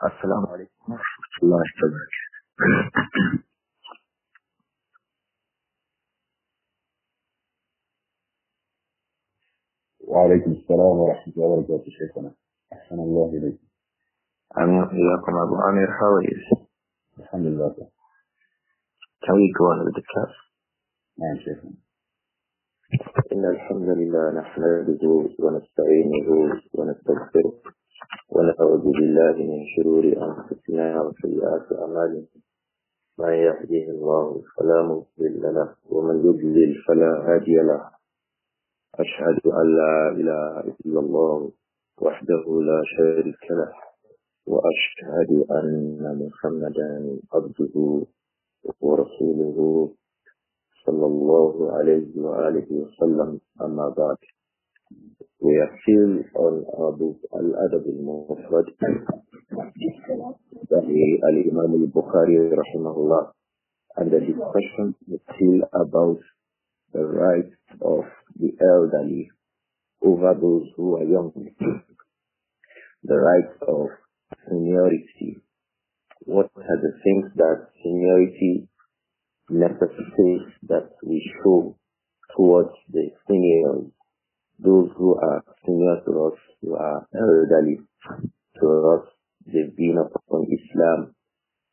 السلام عليكم ورحمة الله وبركاته. وعليكم السلام ورحمة الله وبركاته شيخنا. أحسن الله إليك. أمين وإياكم أبو عامر. How are you? Alhamdulillah. Can we go on with the class? نعم شيخنا. إن الحمد لله نحمده ونستعينه ونستغفره ونعوذ بالله من شرور أنفسنا وسيئات أعمالنا. من يهده الله فلا مضل له ومن يضلل فلا هادي له. أشهد أن لا إله إلا الله وحده لا شريك له وأشهد أن محمدا عبده ورسوله صلى الله عليه وآله وسلم. أما بعد. We are still on our book Al-Adab Al-Mufrad by Al-Imām Al-Bukhāri rahimahullah, and the discussion is still about the rights of the elderly over those who are young, the rights of seniority. What are the things that seniority necessitates that we show towards the seniors, those who are senior to us, who are elderly to us? They've been upon Islam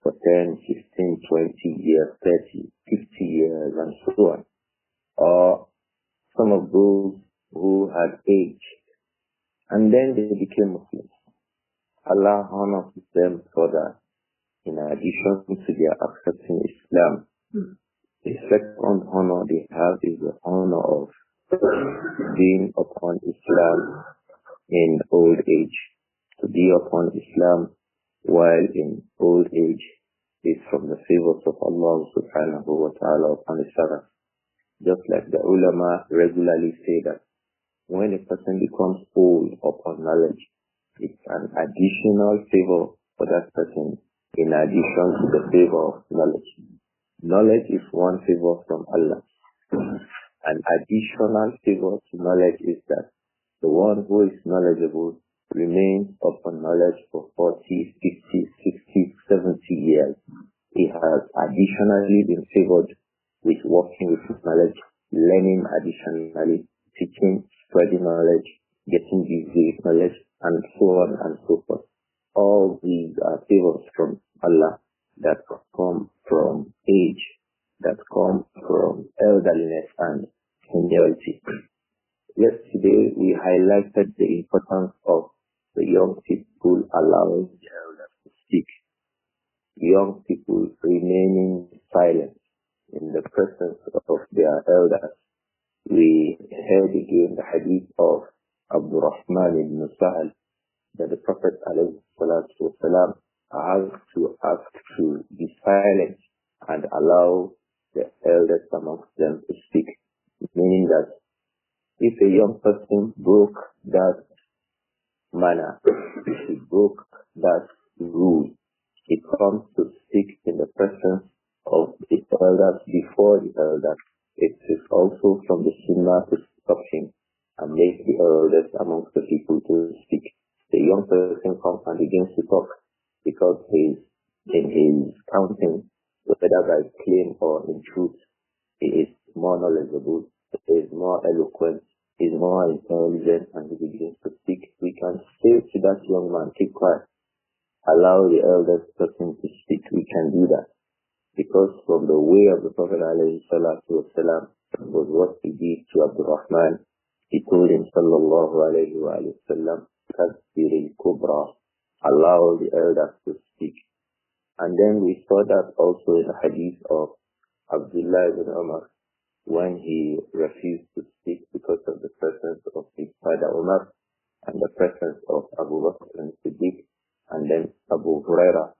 for 10, 15, 20 years, 30, 50 years, and so on. Or some of those who had aged and then they became Muslims. Allah honors them for that. In addition to their accepting Islam, the second honor they have is the honor of being upon Islam in old age. To be upon Islam while in old age is from the favors of Allah subhanahu wa ta'ala upon the servant. Just like the ulama regularly say that when a person becomes old upon knowledge, it's an additional favor for that person in addition to the favor of knowledge. Knowledge is one favor from Allah. An additional favor to knowledge is that the one who is knowledgeable remains upon knowledge for 40, 50, 60, 70 years. He has additionally been favored with working with his knowledge, learning additionally, teaching, spreading knowledge, getting busy with knowledge, and so on and so forth. All these are favors from Allah that come from age, that come from elderliness and seniority. Yesterday we highlighted the importance of the young people allowing the elders to speak, young people remaining silent in the presence of their elders. We heard again the hadith of Abdur-Raūf ibn Sahal that the Prophet ﷺ asked to be silent and allow the elders amongst them to speak, meaning that if a young person broke that manner, if he broke that rule, he comes to speak in the presence of the elders before the elders. It is also from the sunnah to stop him and make the elders amongst the people to speak. The young person comes and begins to talk because he is in his counting, whether by claim or in truth, he is more knowledgeable, he is more eloquent, he is more intelligent, and he begins to speak. We can say to that young man, keep quiet, allow the eldest person to speak. We can do that. Because from the way of the Prophet ﷺ was what he did to Abdur-Rahman. He told him sallallahu alayhi wa sallam, Kadbiri Kubra, allow the elders to speak. And then we saw that also in the hadith of Abdullah ibn Umar when he refused to speak because of the presence of his father Umar and the presence of Abu Bakr and Siddiq and then Abu Huraira,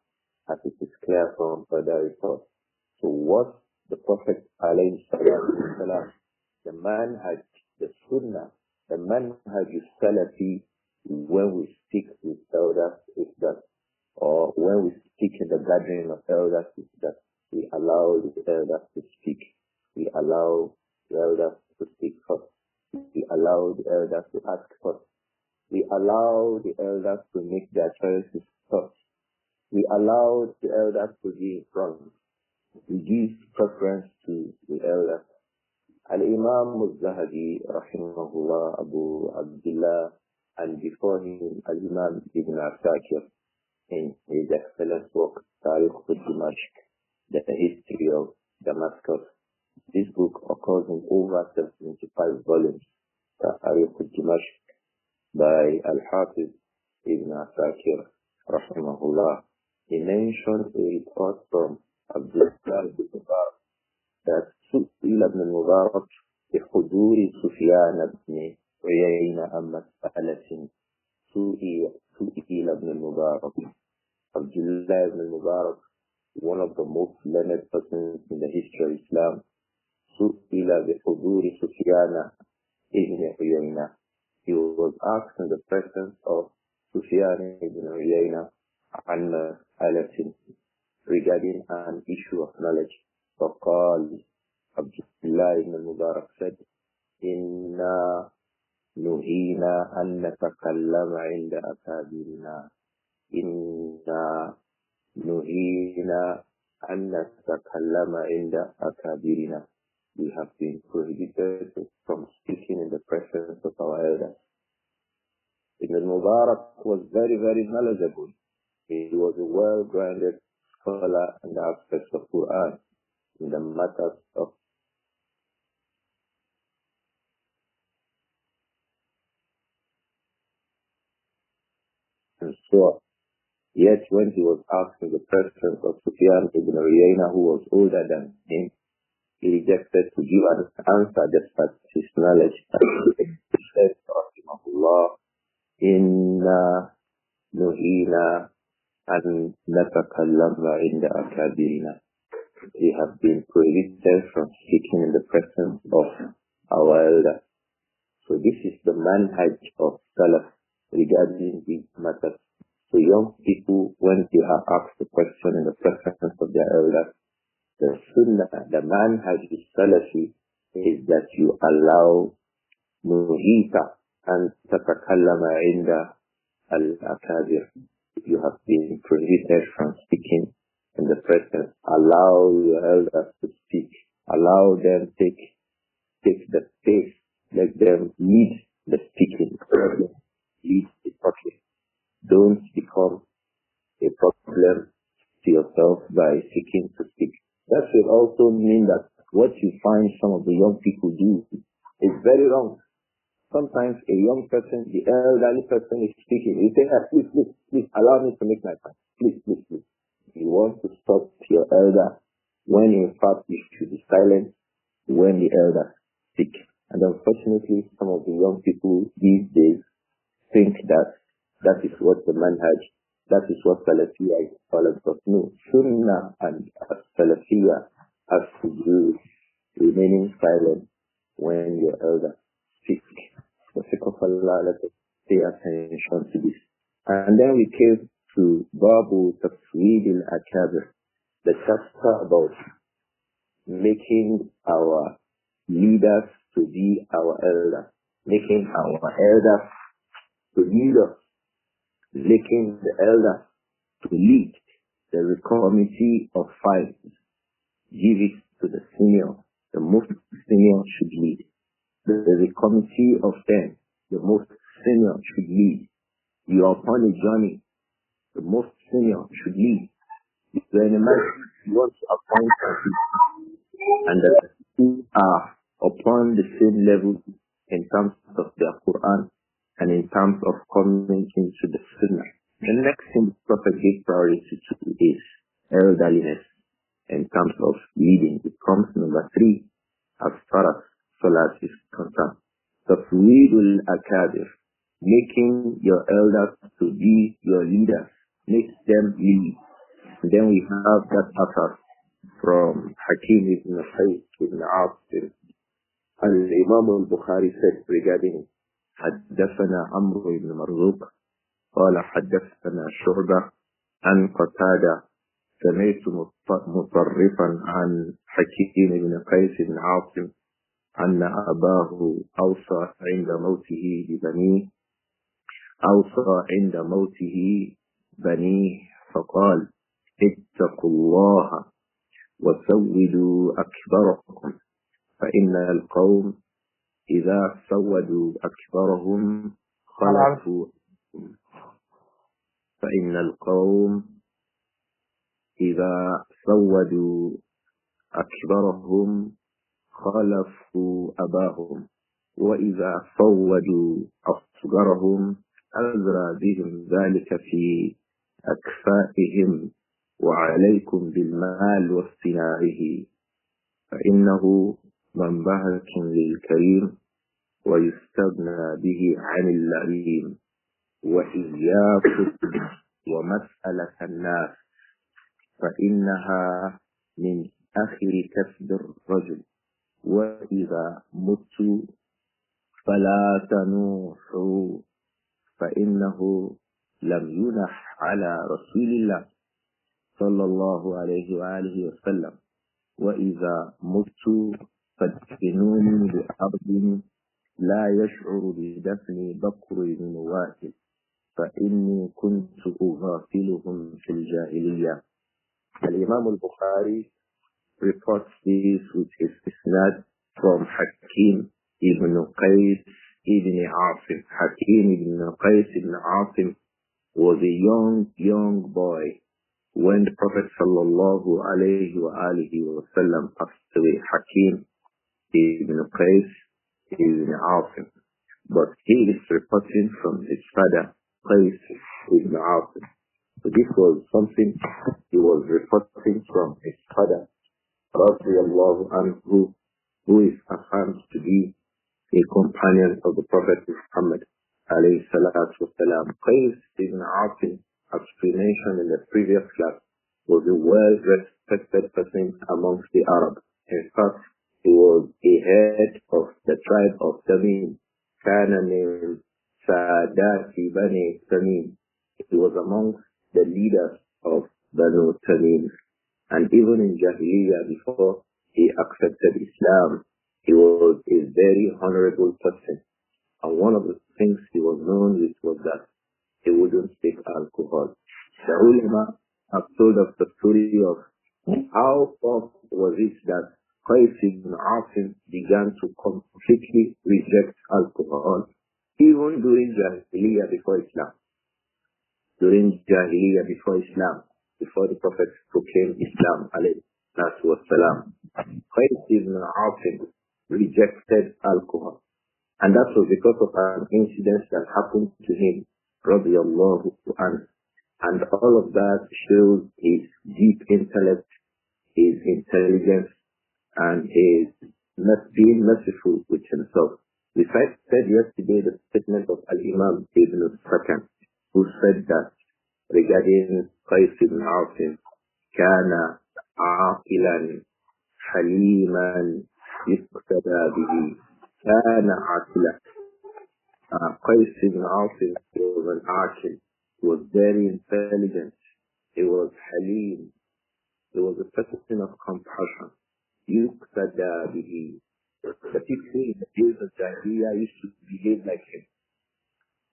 as it is clear from further reports. So what the Prophet ﷺ, the manhaj, the sunnah, the manhaj salafi, when we speak with elders is that, or when we speak in the gathering of elders is that we allow the elders to speak. We allow the elders to speak first. We allow the elders to ask first. We allow the elders to make their choices first. we allow the elders to be in front. We give preference to the elders. Al-Imām Al-Zahabi, rahimahullah, Abu Abdullah, and before him, Al-Imām Ibn Asakir, in his excellent work, Tariq al-Dimashq, the history of Damascus. This book occurs in over 75 volumes, Tariq al-Dimashq, by Al-Hafiz Ibn Asakir, rahimahullah. He mentioned a report from Abdur-Raūf that سئل ابن المبارك بحضور سفيان بن عيينة عن مسألة سئل ابن المبارك. Abdullah ibn al-Mubarak, one of the most learned persons in the history of Islam, سئل بحضور سفيان ibn عيينة. He was asked in the presence of Sufyan ibn Uyayna عن مسألة regarding an issue of knowledge. فقال Abdullah ibn al-Mubarak said, Inna nuhina an natakallama inda akabirina. Inna nuhina an natakallama inda akabirina. We have been prohibited from speaking in the presence of our elders. Ibn al-Mubarak was very, very knowledgeable. He was a well-grounded scholar in the aspects of Quran, in the matters of and so. Yet when he was asked in the presence of Sufyan ibn Uyayna, who was older than him, he rejected to give an answer despite his knowledge. He said, Rahimahullah, Inna nuhina an natakallama inda akabirina. We have been prohibited from speaking in the presence of our elders. So this is the manhaj of Salaf regarding these matters. So young people, when they are asked the question in the presence of their elders, the sunnah, the manhaj of Salafi is that you allow nuhita and tatakallama inda al-akabir. You have been prohibited from speaking in the presence. Allow your elders to speak. Allow them take the space. Let them lead the speaking. Lead the talking. Don't become a problem to yourself by seeking to speak. That will also mean that what you find some of the young people do is very wrong. Sometimes a young person, the elderly person is speaking. You say, please, allow me to make my point. Please. You want to stop your elder when in fact you should be silent when the elders speak. And unfortunately, some of the young people these days think that is what the manhaj, that is what Salafiyah is all about. No, Sunnah and Salafiyah has to do remaining silent when your elders speak. For the sake of Allah, let us pay attention to this. And then we came to Babu Tafweed al-Akabir, the chapter about making our leaders to be our elders, making our elders to lead us, making the elders to lead. There is a committee of 5. Give it to the senior. The most senior should lead. There is a committee of 10. The most senior should lead. You are upon a journey. The most senior should lead. If you are in a marriage, you want to appoint people, and the two are upon the same level in terms of their Quran and in terms of coming into the Sunnah. The next thing the Prophet gave priority to is elderliness in terms of leading. It comes number 3 as far as Salat is concerned. Tafweedul Akabir, making your elders to be your leaders, make them lead. And then we have that after from Hakim ibn Shaykh ibn Abdur. Al-Imām Al-Bukhāri said regarding حدثنا عمرو بن مرزوق قال حدثنا شعبة عن قتادة سمعت مطرفا عن حكيم بن قيس بن عاصم أن أباه أوصى عند موته بنيه فقال اتقوا الله وسودوا أكبركم فإن القوم إذا سودوا أكبرهم خلفوا فإن القوم إذا سودوا أكبرهم خلفوا أباهم وإذا سودوا أصغرهم أزرى بهم ذلك في أكفائهم وعليكم بالمال واصطناعه فإنه منبهة للكريم ويستغنى به عن اللئيم وإياكم ومسألة الناس فإنها من آخر كسب الرجل وإذا متوا فلا تنوحوا فإنه لم ينح على رسول الله صلى الله عليه وآله وسلم وإذا متوا فادفنوني بأرض لا يشعر بدفن بكر من واحد فإني كنت أغافلهم في الجاهلية. Al-Imām Al-Bukhāri reports this with his isnad from Hakim ibn Qais ibn Asim. Hakim ibn Qais ibn Asim was a young boy when the Prophet sallallahu alayhi wa alihi wa sallam passed away. Hakim ibn Qais ibn Asim. But he is reporting from his father, Qais ibn Asim. So this was something he was reporting from his father, radiyallahu anhu, who is affirmed to be a companion of the Prophet Muhammad alayhi salatu wasalam. Qais ibn Asim, as we mentioned in the previous class, was a well-respected person amongst the Arabs. In fact, he was a head of the tribe of Tamim, kana min Sadati Bani Tamim. He was amongst the leaders of Banu Tamim. And even in Jahiliyyah, before he accepted Islam, he was a very honorable person. And one of the things he was known with was that he wouldn't take alcohol. The ulama have told us the story of how far was it that Qais ibn Asim began to completely reject alcohol, even during Jahiliyyah before Islam. During Jahiliyyah before Islam, before the Prophet proclaimed Islam, alayhi wasalam, Qais ibn Asim rejected alcohol. And that was because of an incident that happened to him, radiyallahu anhu. And all of that shows his deep intellect, his intelligence, and his being merciful with himself. We said yesterday the statement of Al-Imām ibn al-Sakan, who said that regarding Qais ibn Asim, kana aqilan haliman yuqtada bihi. Kana aqilan. Qais ibn Asim was an aqil. He was very intelligent. He was halim. He was a person of compassion. Yuqtada bihi. The people in the days of Jahiliyyah used to behave like him.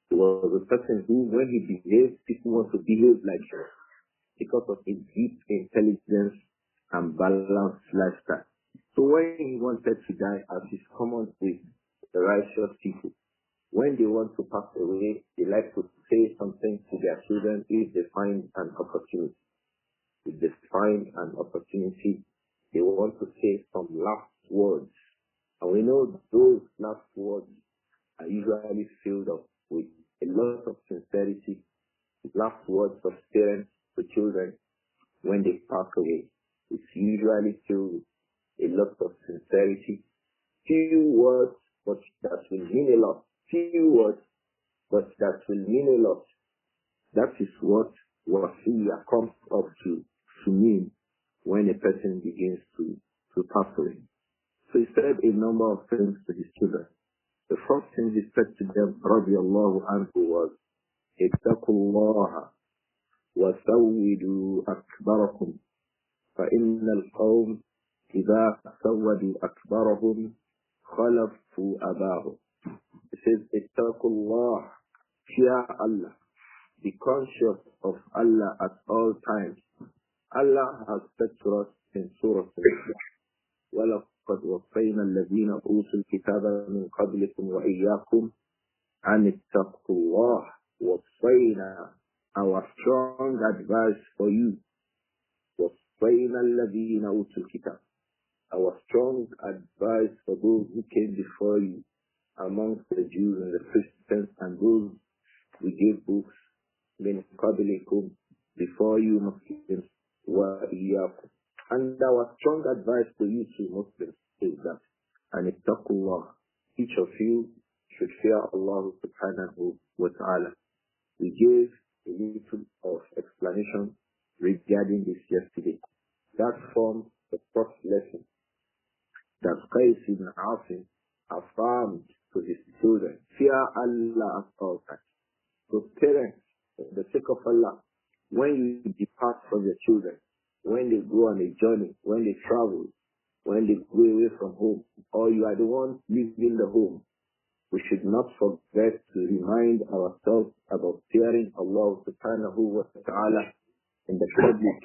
He was a person who, when he behaved, people want to behave like him because of his deep intelligence and balanced lifestyle. So when he wanted to die, as is common with the righteous people, when they want to pass away, they like to say something to their children if they find an opportunity. If they find an opportunity, they want to say some last words. And we know those last words are usually filled up with a lot of sincerity. Last words of parents to children when they pass away. It's usually filled with a lot of sincerity. Few words, but that will mean a lot. Few words, but that will mean a lot. That is what wasiyah comes up to mean when a person begins to pass away. So he said a number of things to his children. The first thing he said to them, radiyallahu anhu, was, ittaqullaha wa sawwidu akbarakum fa innal qawm idha sawwadu akbarahum khalafu abahum. He says, ittaqullah, fear Allah. Be conscious of Allah at all times. Allah has said to us in Surah Al-Ismā'īl, وَلَقَدْ وَصَّيْنَا الَّذِينَ أُوتُوا الْكِتَابَ مِنْ قَبْلِكُمْ وَإِيَّاكُمْ أَنِ اتَّقُوا اللَّهَ وَصَّيْنَا. Our strong advice for you. وَصَّيْنَا الَّذِينَ أُوتُوا الْكِتَابَ. Our strong advice for those who came before you, amongst the Jews and the Christians, and those we gave books, مِنْ قَبْلِكُمْ, before you Muslims, وَإِيَّاكُمْ. And our strong advice to you two Muslims is that, and ittaqullah, each of you should fear Allah subhanahu wa ta'ala. We gave a little of explanation regarding this yesterday. That forms the first lesson that Qais ibn Asim affirmed to his children. Fear Allah at all times. So parents, for the sake of Allah, when you depart from your children, when they go on a journey, when they travel, when they go away from home, or you are the one leaving the home, we should not forget to remind ourselves about fearing Allah subhanahu wa ta'ala in the public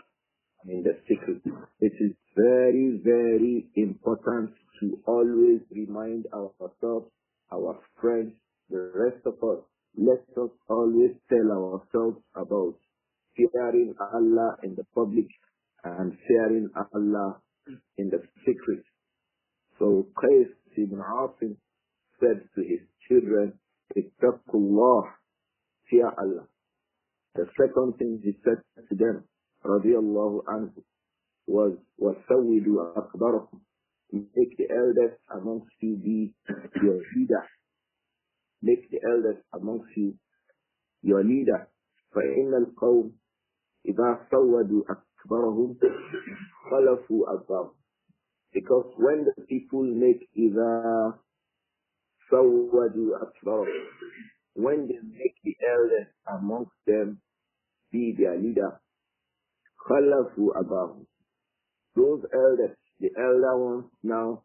and in the secret. It is very, very important to always remind ourselves, our friends, the rest of us. Let us always tell ourselves about fearing Allah in the public and fearing Allah in the secret. So Qais ibn Asim said to his children, ittaqullah, fear Allah. The second thing he said to them, radiyallahu anhu, was وَسَوِّدُوا أَكْبَرَكُمْ. Make the eldest amongst you be your leader. Make the eldest amongst you your leader. فَإِنَّ الْقَوْمِ إِذَا سَوَّدُوا أَكْبَرَهُمْ خَلَفُوا أَبَّاهُمْ. Because when the people make إِذَا سَوَّدُوا أَكْبَرَهُمْ, when they make the eldest amongst them be their leader, خَلَفُوا أَبَّاهُمْ. Those elders, the elder ones now,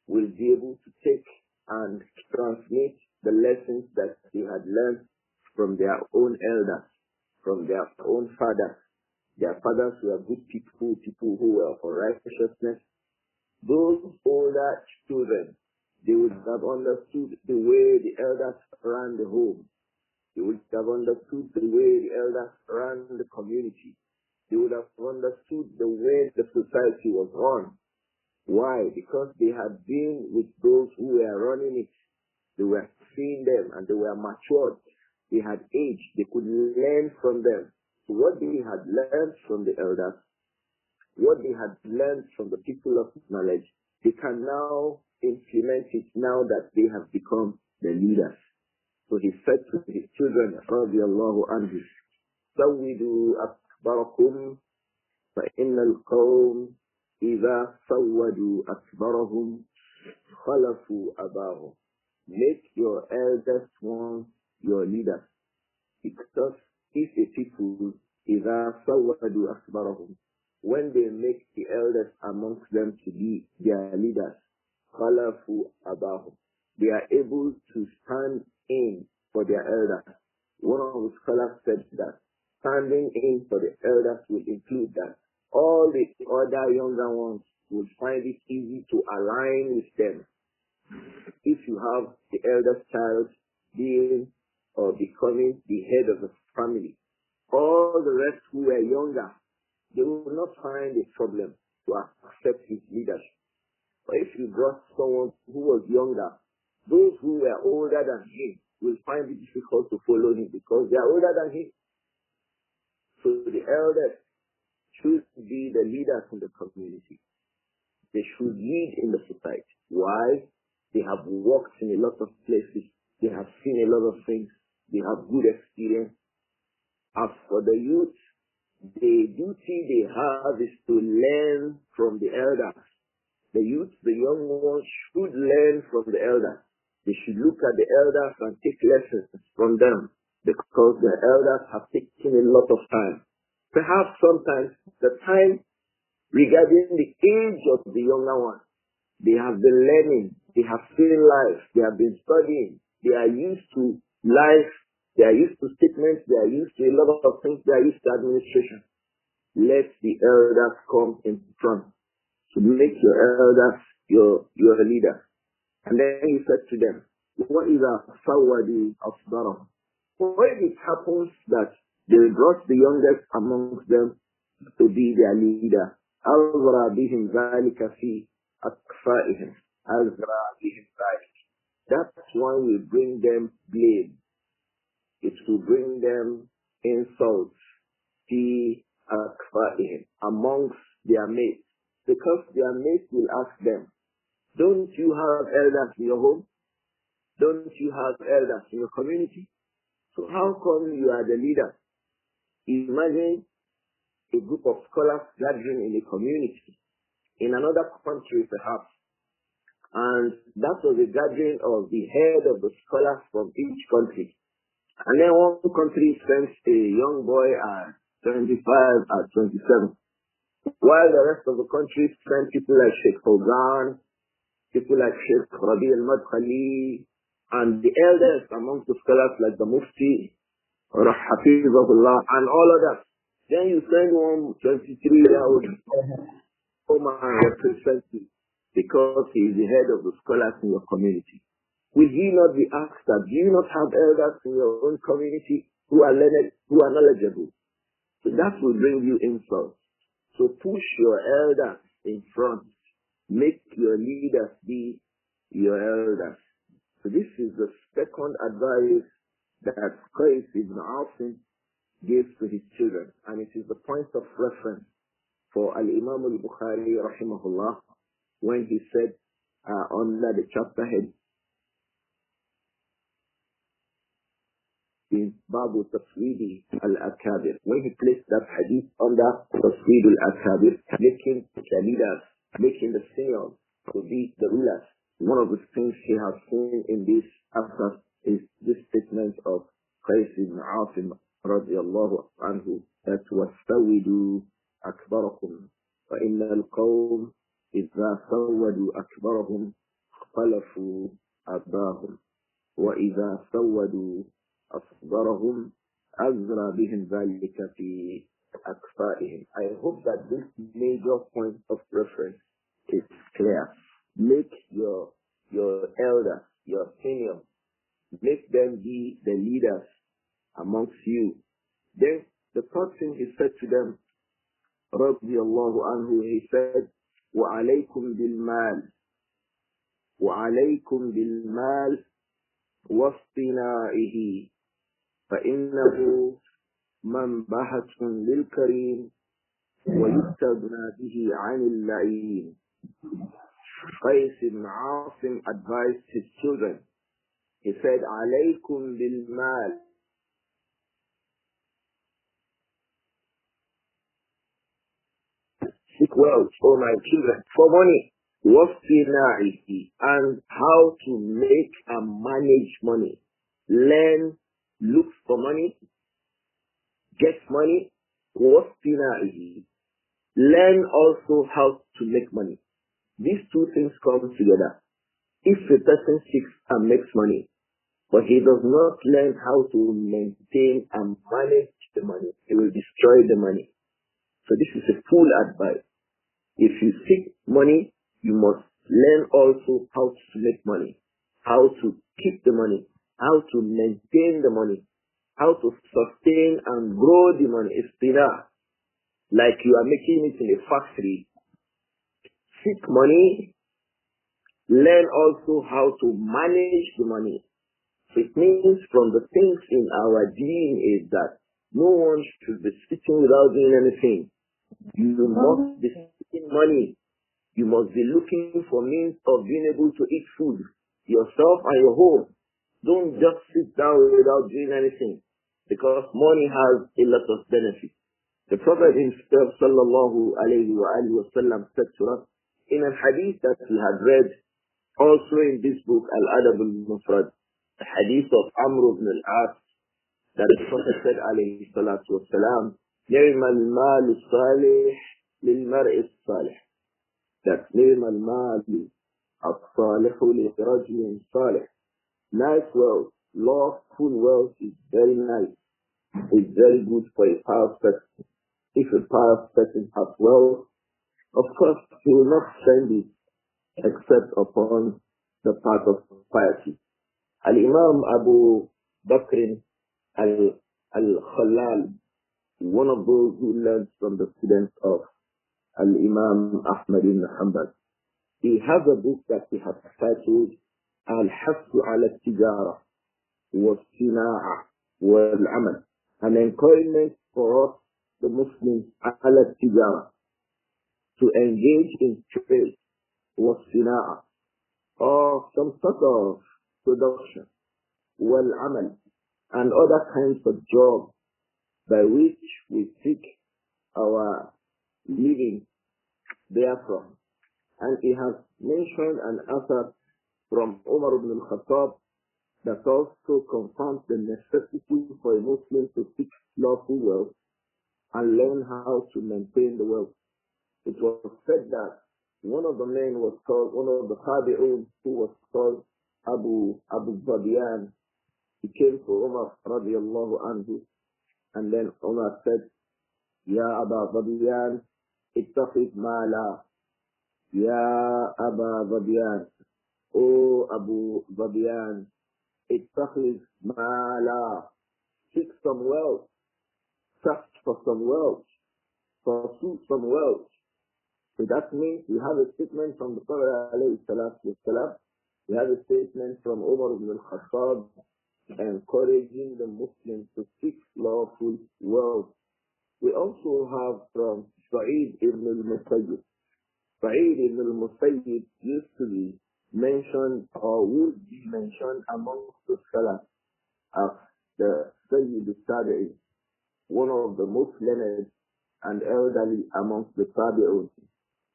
will be able to take and transmit the lessons that they had learned from their own elders, from their own fathers. Their fathers were good people, people who were for righteousness. Those older children, they would have understood the way the elders ran the home. They would have understood the way the elders ran the community. They would have understood the way the society was run. Why? Because they had been with those who were running it. They were seeing them and they were matured. They had age. They could learn from them. So what they had learned from the elders, what they had learned from the people of knowledge, they can now implement it now that they have become the leaders. So he said to his children, radiyallahu anhu, سَوِّدُوا أَكْبَرَكُمْ فَإِنَّ الْقَوْمِ إِذَا سَوَّدُوا أَكْبَرَهُمْ خَلَفُوا أَبَاهُمْ. Make your eldest ones your leaders. Because if a people إِذَا سَوَّدُوا أَكْبَرَهُمْ, when they make the eldest amongst them to be their leaders, خَلَفُوا أَبَاهُمْ, they are able to stand in for their elders. One of the scholars said that standing in for the elders will include that all the other younger ones will find it easy to align with them. If you have the eldest child being or becoming the head of the family, all the rest who were younger, they will not find a problem to accept his leadership. But if you brought someone who was younger, those who were older than him will find it difficult to follow him because they are older than him. So the elders should be the leaders in the community. They should lead in the society. Why? They have worked in a lot of places. They have seen a lot of things. They have good experience. As for the youth, the duty they have is to learn from the elders. The youth, the young ones, should learn from the elders. They should look at the elders and take lessons from them because the elders have taken a lot of time. Perhaps sometimes the time regarding the age of the younger ones, they have been learning, they have seen life, they have been studying, they are used to life They are used to statements, they are used to a lot of things, they are used to administration. Let the elders come in front. So make your elders your leader. And then he said to them, what is a sawadi of Baram? What if it happens that they brought the youngest amongst them to be their leader? أَغْرَى بِهِمْ ذَلِكَ فِي أَكْفَائِهِمْ أَغْرَى بِهِمْ ذَلِكَ. That's why we bring them blame. It will bring them insults fi akfa'ihim, amongst their mates. Because their mates will ask them, don't you have elders in your home? Don't you have elders in your community? So how come you are the leader? Imagine a group of scholars gathering in a community, in another country perhaps, and that was a gathering of the head of the scholars from each country. And then one country sends a young boy at 25, at 27, while the rest of the country send people like Sheikh Fawzan, people like Sheikh Rabi al-Madkhali, and the elders amongst the scholars like the Mufti, Hafizahullah, and all of that. Then you send one 23-year-old come and represent you because he is the head of the scholars in your community. Will he not be asked that, do you not have elders in your own community who are learned, who are knowledgeable? So that will bring you insult. So push your elders in front. Make your leaders be your elders. So this is the second advice that Qais ibn Asim gives to his children. And it is the point of reference for Al-Imām Al-Bukhāri rahimahullah when he said under the chapter head in Babu Tafwidi Al-Akabir, when he placed that hadith under Tafwid Al-Akabir, making the leaders, making the seniors to be the rulers. One of the things he has seen in this after is this statement of Qais ibn Asim radiyallahu anhu that وَاسْتَوِدُوا أَكْبَرَكُمْ فَإِنَّ الْقَوْمِ إِذَا سَوَّدُوا أَكْبَرَهُمْ خَلَفُوا أَبَّاهُمْ وَإِذَا سَوَّدُوا أَصْغَرَهُمْ أَزْرَى بِهِمْ ذَلِكَ فِي أَكْفَائِهِمْ. I hope that this major point of reference is clear. Make your elders, your seniors, make them be the leaders amongst you. Then the third thing he said to them, radiyallahu anhu, he said, وَعَلَيْكُمْ بِالْمَالِ وَعَلَيْكُمْ بِالْمَالِ وَاصْطِنَائِهِ فَإِنَّهُ مَنْبَهَةٌ لِلْكَرِيمِ وَيُسْتَغْنَى بِهِ عَنِ اللَّئِيمِ. Qais ibn Asim advised his children. He said, عَلَيْكُمْ بِالْمَالِ. Seek wealth, O my children, for money. وَاصْطِنَائِهِ, and how to make and manage money. Learn, look for money, get money. وَاصْطِنَائِهِ, learn also how to make money. These two things come together. If a person seeks and makes money, but he does not learn how to maintain and manage the money, he will destroy the money. So this is a full advice. If you seek money, you must learn also how to make money, how to keep the money, how to maintain the money, how to sustain and grow the money. It's like you are making it in a factory. Seek money, learn also how to manage the money. So it means from the things in our deen is that no one should be sitting without doing anything. You must be seeking money. You must be looking for means of being able to eat food, yourself and your home. Don't just sit down without doing anything, because money has a lot of benefits. The Prophet himself, sallallahu alayhi wa sallam, said to us, in a hadith that we had read also in this book, Al-Adab Al-Mufrad, the hadith of Amr ibn al-As, that the Prophet said, alayhi salatu wasalam, نِعْمَ الْمَالُ الصَّالِحِ لِلْمَرْءِ الصَّالِحِ, that نِعْمَ الْمَالُ الصَّالِحُ لِرَجُلٍ صَالِحٍ, nice wealth lawful wealth is very nice. It's very good for a pious person. If a pious person has wealth, of course, he will not spend it except upon the path of piety. Al-Imām Abu Bakr Al-Khalal, one of those who learned from the students of Al-Imām Ahmad ibn Hanbal, he has a book that he has titled Al-Hassu ala Tijara wa Sina'a wal Amal, an encouragement for us, the Muslims, ala Tijara, to engage in trade wa Sina'a, or some sort of production, wal Amal, and other kinds of jobs by which we seek our living therefrom. And he has mentioned an author from Umar ibn al-Khattab that also confirms the necessity for a Muslim to seek lawful wealth and learn how to maintain the wealth. It was said that one of the men was called, one of the Tabi'un, who was called Abu Zabiyan. He came to Umar radiallahu anhu, and then Umar said, Ya Aba Zabiyan, ittaqid mala. Ya Aba Zabiyan, O Abu Zabiyan, ittaqid mala. Seek some wealth, search for some wealth, pursue some wealth. So that means we have a statement from the Prophet alayhi salatu wasalam. We have a statement from Umar ibn al-Khattab encouraging the Muslims to seek lawful wealth. We also have from Sa'id ibn al-Musayyib. Sa'id ibn al-Musayyib used to be mentioned or would be mentioned amongst the scholars as the Sayyid al-Tabi'i, one of the most learned and elderly amongst the Tabi'un.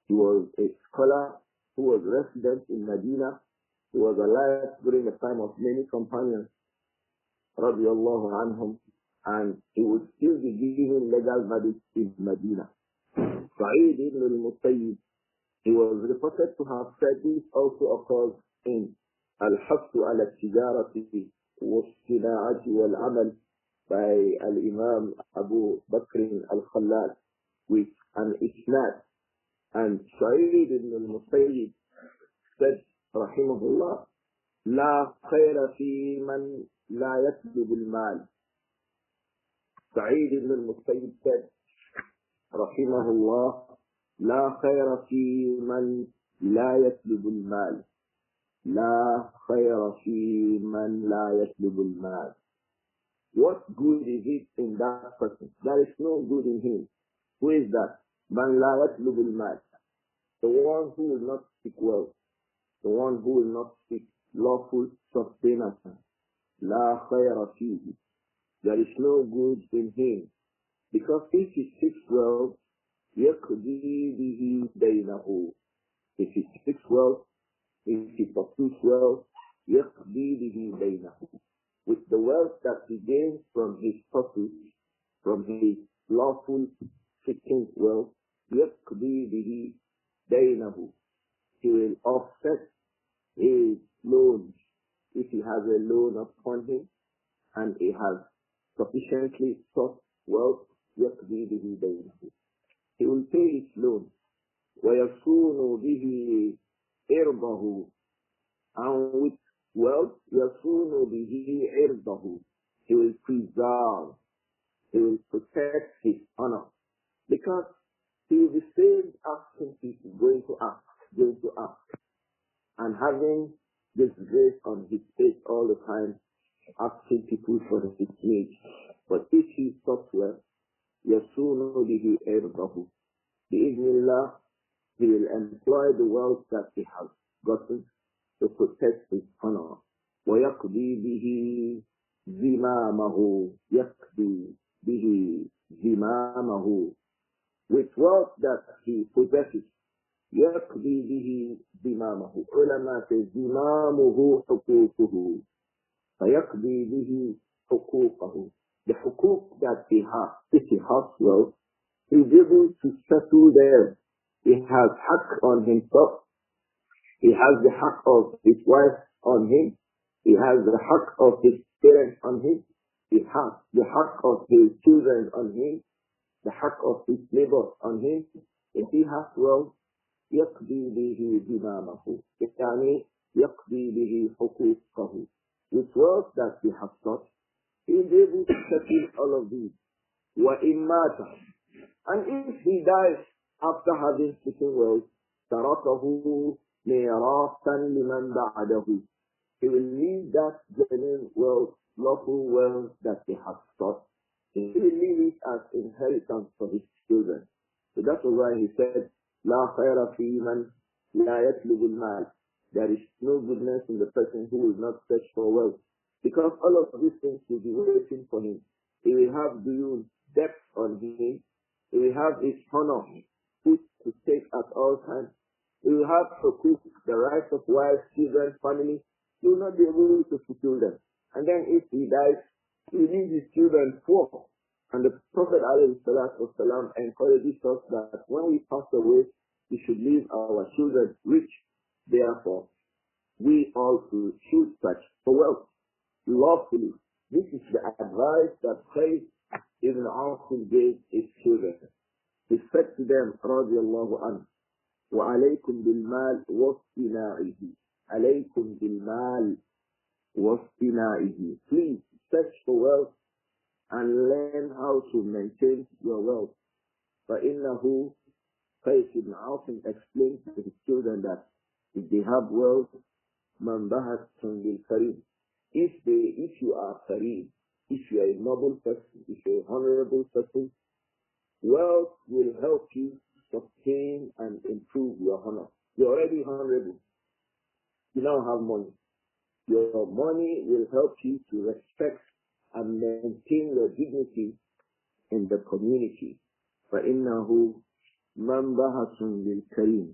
He was a scholar who was resident in Medina. He was alive during the time of many companions, radiallahu anhum, and he would still be giving legal verdicts in Medina. Sa'id ibn al-Musayyib, he was reported to have said this also occurs in Al-Hassu ala Tijarati wa Sina'ati wal Amal by Al-Imām Abu Bakr Al-Khalal with an isnad. And Sa'id ibn al-Musayyib said, rahimahullah, La khayra fi man la yatlub al-mal. Sa'id ibn al-Musayyib said, rahimahullah, La khayra fi man la yatlub al-mal. La khayra fi man la yatlub al-mal. What good is it in that person? There is no good in him. Who is that? Man la yatlub al-mal. The one who will not seek wealth. The one who will not seek lawful sustenance. La khayra fihi. There is no good in him. Because if he seeks wealth, yaqdi bihi baynahu. If he seeks wealth, if he pursues wealth, yaqdi bihi baynahu. With the wealth that he gains from his pursuit, from his lawful seeking wealth, yaqdi bihi baynahu. He will offset his loans. If he has a loan upon him and he has sufficiently sought wealth, yaqdi bihi baynahu. He will pay his loan. وَيَصُونُ بِهِ إِرْضَهُ. And with wealth, يَصُونُ بِهِ إِرْضَهُ. He will preserve, he will protect his honor. Because he will be saved asking people, going to ask, and having this grace on his face all the time, asking people for his needs. But if he stops well, يَصُونُ بِهِ إِرْضَهُ. بِإِذْنِ he will employ the wealth that he has gotten to protect his honor. وَيَقْضِي بِهِ زِمَامَهُ. يَقْضِي بِهِ زِمَامَهُ. With wealth that he possesses, يَقْضِي بِهِ زِمَامَهُ. Ulama says, زِمَامُهُ حُقُوقُهُ. فَيَقْضِي بِهِ حُقُوقَهُ. The hukuk that he has, if he has wealth, he is able to settle them. He has haqq on himself. He has the haqq of his wife on him. He has the haqq of his parents on him, the haqq of his children on him, the haqq of his neighbors on him. If he has wealth, يقضي به ذمامه, يعني يقضي به حقوقه. With wealth that he has got, he will be able to settle all of these. وَإِن مَاتَ, and if he dies after having taken wealth, تَرَكَهُ مِيرَاثًا لِمَنْ بَعْدَهُ, he will leave that genuine wealth, lawful wealth that he has got. He will leave it as inheritance for his children. So that's why he said, لا خير في من لا يطلب المال. There is no goodness in the person who will not search for wealth, because all of these things will be waiting for him. He will have debt on him. He will have his honor put to stake at all times. He will have to keep the rights of wives, children, family. He will not be able to fulfill them. And then if he dies, he will leave his children poor. And the Prophet ﷺ encourages us that when we pass away, we should leave our children rich. Therefore, we also should search for wealth lawfully. This is the advice that Shaykh Ibn Asim gave his children. He said to them, radiyallahu anhu, وَعَلَيْكُمْ بِالْمَالِ وَاصْطِنَاعِهِ, عَلَيْكُمْ بِالْمَالِ وَاصْطِنَاعِهِ. Please search for wealth and learn how to maintain your wealth. فَإِنَّهُ, Shaykh Ibn Asim explained to his children that if they have wealth, مَنْ بَهَتْهُمْ بِالْكَرِيمِ, if you are kareem, if you are a noble person, if you are a honorable person, wealth will help you sustain and improve your honor. You're already honorable. You now have money. Your money will help you to respect and maintain your dignity in the community. فَإِنَّهُ مَنْبَهَةٌ لِلْكَرِيمِ.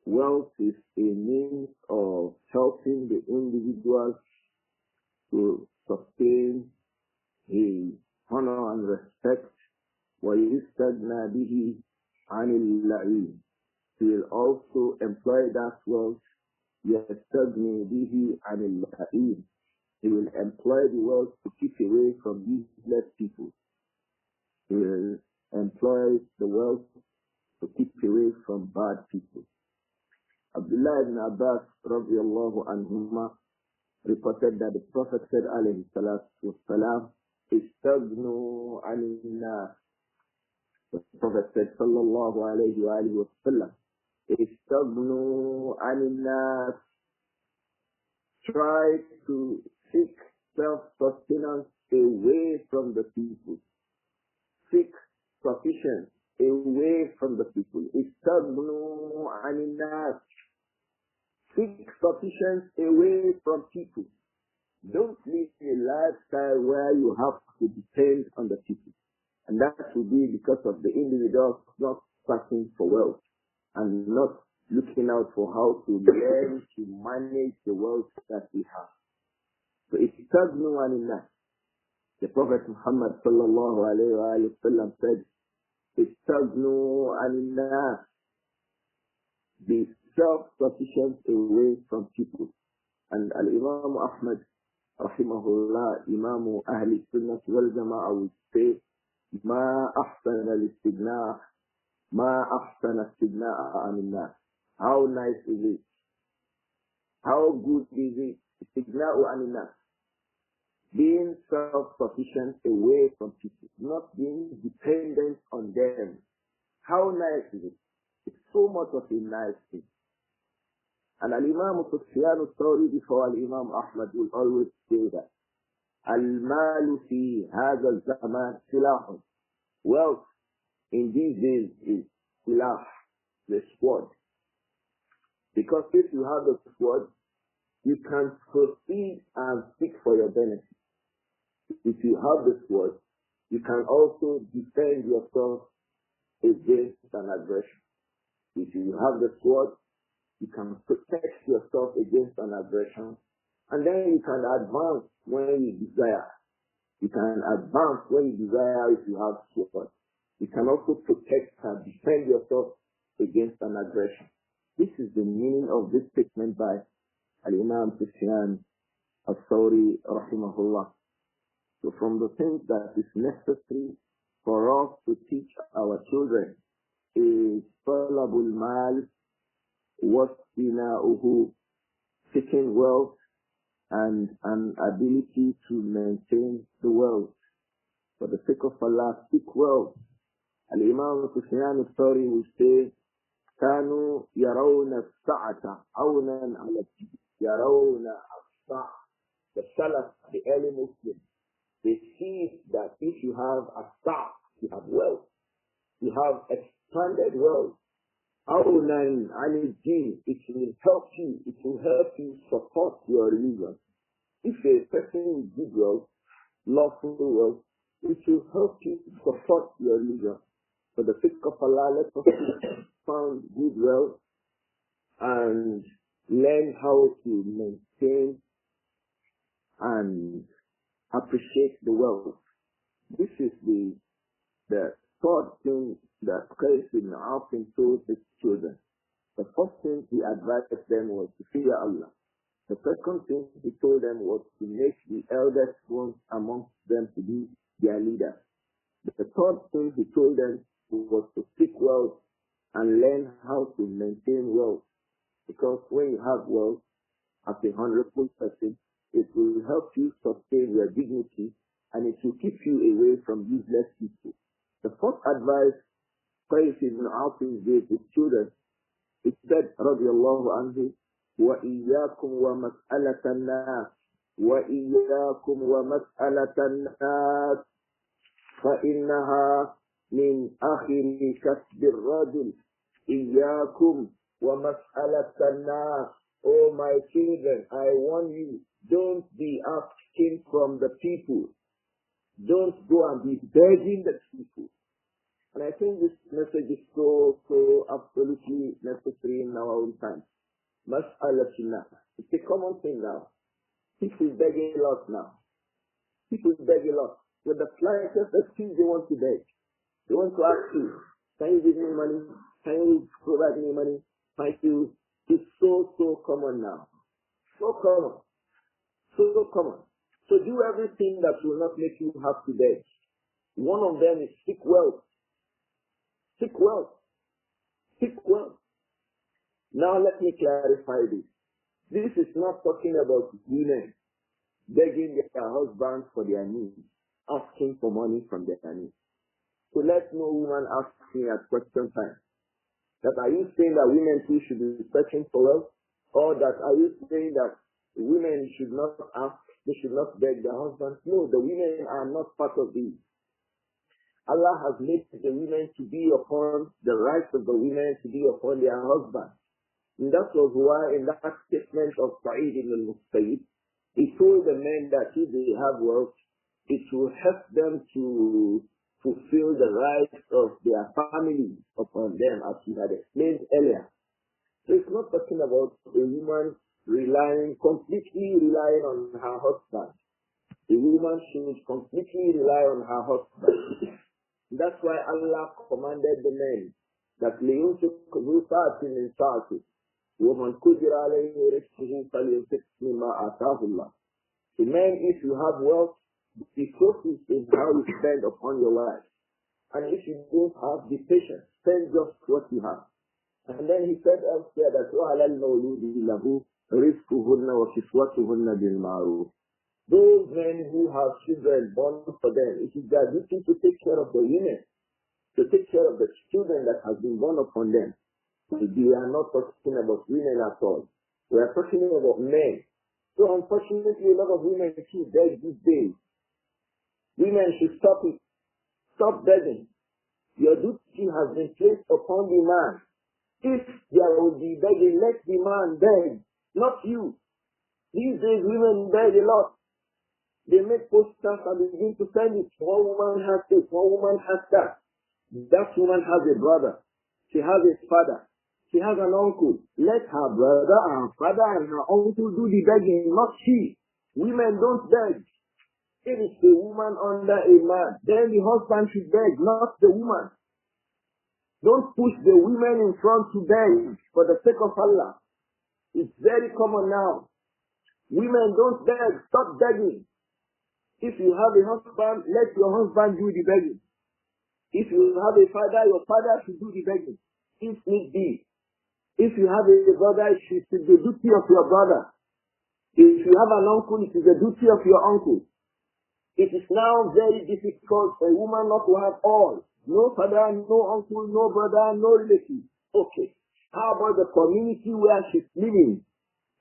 Wealth is a means of helping the individual to sustain his honor and respect. وَيُسْتَغْنَى بِهِ عَنِ اللَّعِينِ. He will also employ that wealth. يَسْتَغْنِي بِهِ عَنِ اللَّعِينِ. He will employ the wealth to keep away from useless people. He will employ the wealth to keep away from bad people. Abdullah ibn Abbas radiyallahu anhuma reported that the Prophet said, alayhi salatu wassalam, istagnu alinnas. The Prophet said, sallallahu alayhi wa alihi wa sallam, istagnu alinnas. Try to seek self-sustenance away from the people. Seek sufficiency away from the people. Istagnu alinnas. Seek sufficiency away from people. Don't live a lifestyle where you have to depend on the people. And that will be because of the individual not searching for wealth and not looking out for how to learn to manage the wealth that we have. So it's istagnu aninnas. The Prophet Muhammad sallallahu alayhi wa sallam said, istagnu aninnas. Be self-sufficient away from people. And Al-Imām Ahmad rahimahullah, Imam Ahli Sunnah wal Jama'ah, would say, ما أحسن الاستغناء ما أحسن الاستغناء عن الناس. How nice is it? How good is it? استغناء عن الناس. Being self-sufficient away from people, not being dependent on them. How nice is it? It's so much of a nice thing. And Al-Imām Sufyan al-Thawri before Al-Imām Ahmad will always say that Al-Malu fi hadha al-zaman silah. Wealth in these days is silah, the sword. Because if you have the sword, you can proceed and seek for your benefit. If you have the sword, you can also defend yourself against an aggression. If you have the sword, you can protect yourself against an aggression, and then you can advance when you desire. You can advance when you desire if you have sword. You can also protect and defend yourself against an aggression. This is the meaning of this statement by Al-Imām Sufyan al-Thawri rahimahullah. So from the things that is necessary for us to teach our children is talabul mal, wastina'uhu, seeking wealth, and an ability to maintain the wealth. For the sake of Allah, seek wealth. Al-Imām Sufyan al-Thawri will say, كانوا يرون الساعة عونا على الدين. يرون الساعة. The Salaf, the early Muslims, they see that if you have a star, you have wealth, you have expanded wealth, عونا على الدين, it will help you support your religion. If a person is good wealth, lawful wealth, it will help you support your religion. For the sake of Allah, let us found good wealth and learn how to maintain and appreciate the wealth. This is the third thing that Qais ibn Asim told his children. The first thing he advised them was to fear Allah. The second thing he told them was to make the eldest ones amongst them to be their leaders. The third thing he told them was to seek wealth and learn how to maintain wealth. Because when you have wealth as a 100% it will help you sustain your dignity and it will keep you away from useless people. The first advice Qais ibn Asim gave his children, he said, radiyallahu anhu, وَإِيَّاكُمْ وَمَسْأَلَةَ النَّاسِ وَإِيَّاكُمْ وَمَسْأَلَةَ النَّاسِ فَإِنَّهَا من آخر كسب الرجل إياكم ومسألة الناس. Oh my children, I warn you, don't be asking from the people. Don't go and be begging the people. And I think this message is so absolutely necessary in our own time. Mas'alatul nas. It's a common thing now. People begging a lot now. People beg a lot. With the slightest excuse they want to beg. They want to ask you, can you give me money? Can you provide me money? Thank you. It's so common now. So common. So common. So do everything that will not make you have to beg. One of them is seek wealth. Seek wealth. Seek wealth. Now let me clarify this. This is not talking about women begging their husbands for their needs, asking for money from their needs. So let no woman ask me at question time that are you saying that women too should be searching for wealth, or that are you saying that women should not ask, they should not beg their husbands? No, the women are not part of these. Allah has made the women to be upon the rights of the women to be upon their husbands. And that was why in that statement of Sa'id ibn al-Musayyib, he told the men that if they have wealth, it will help them to fulfill the rights of their family upon them, as we had explained earlier. So it's not talking about a woman completely relying on her husband. A woman should completely rely on her husband. That's why Allah commanded the men that لِيُنْفِقْ ذُو سَعَةٍ مِنْ سَعَتِهِ وَمَنْ قُدِرَ عَلَيْهِ رِزْقُهُ فَلْيُنْفِقْ مِمَّا آتَاهُ اللَّهُ. The men, if you have wealth, be focused in how you spend upon your life. And if you don't have, be patient. Spend just what you have. And then he said elsewhere that وَعَلَى الْمَوْلُودِ لَهُ رِزْقُهُنَّ وَكِسْوَتُهُنَّ بِالْمَعْرُوفِ. Those men who have children born for them, it is their duty to take care of the women, to take care of the children that have been born upon them. We are not talking about women at all. We are talking about men. So unfortunately, a lot of women choose beg these days. Women should stop it. Stop begging. Your duty has been placed upon the man. If there will be begging, let the man beg, not you. These days, women beg a lot. They make posters and begin to send it. One woman has this, one woman has that. That woman has a brother. She has a father. She has an uncle. Let her brother and father and her uncle do the begging, not she. Women don't beg. If it's a woman under a man, then the husband should beg, not the woman. Don't push the women in front to beg for the sake of Allah. It's very common now. Women don't beg. Stop begging. If you have a husband, let your husband do the begging. If you have a father, your father should do the begging, if need be. If you have a brother, it is the duty of your brother. If you have an uncle, it is the duty of your uncle. It is now very difficult for a woman not to have all. No father, no uncle, no brother, no relative. Okay. How about the community where she's living?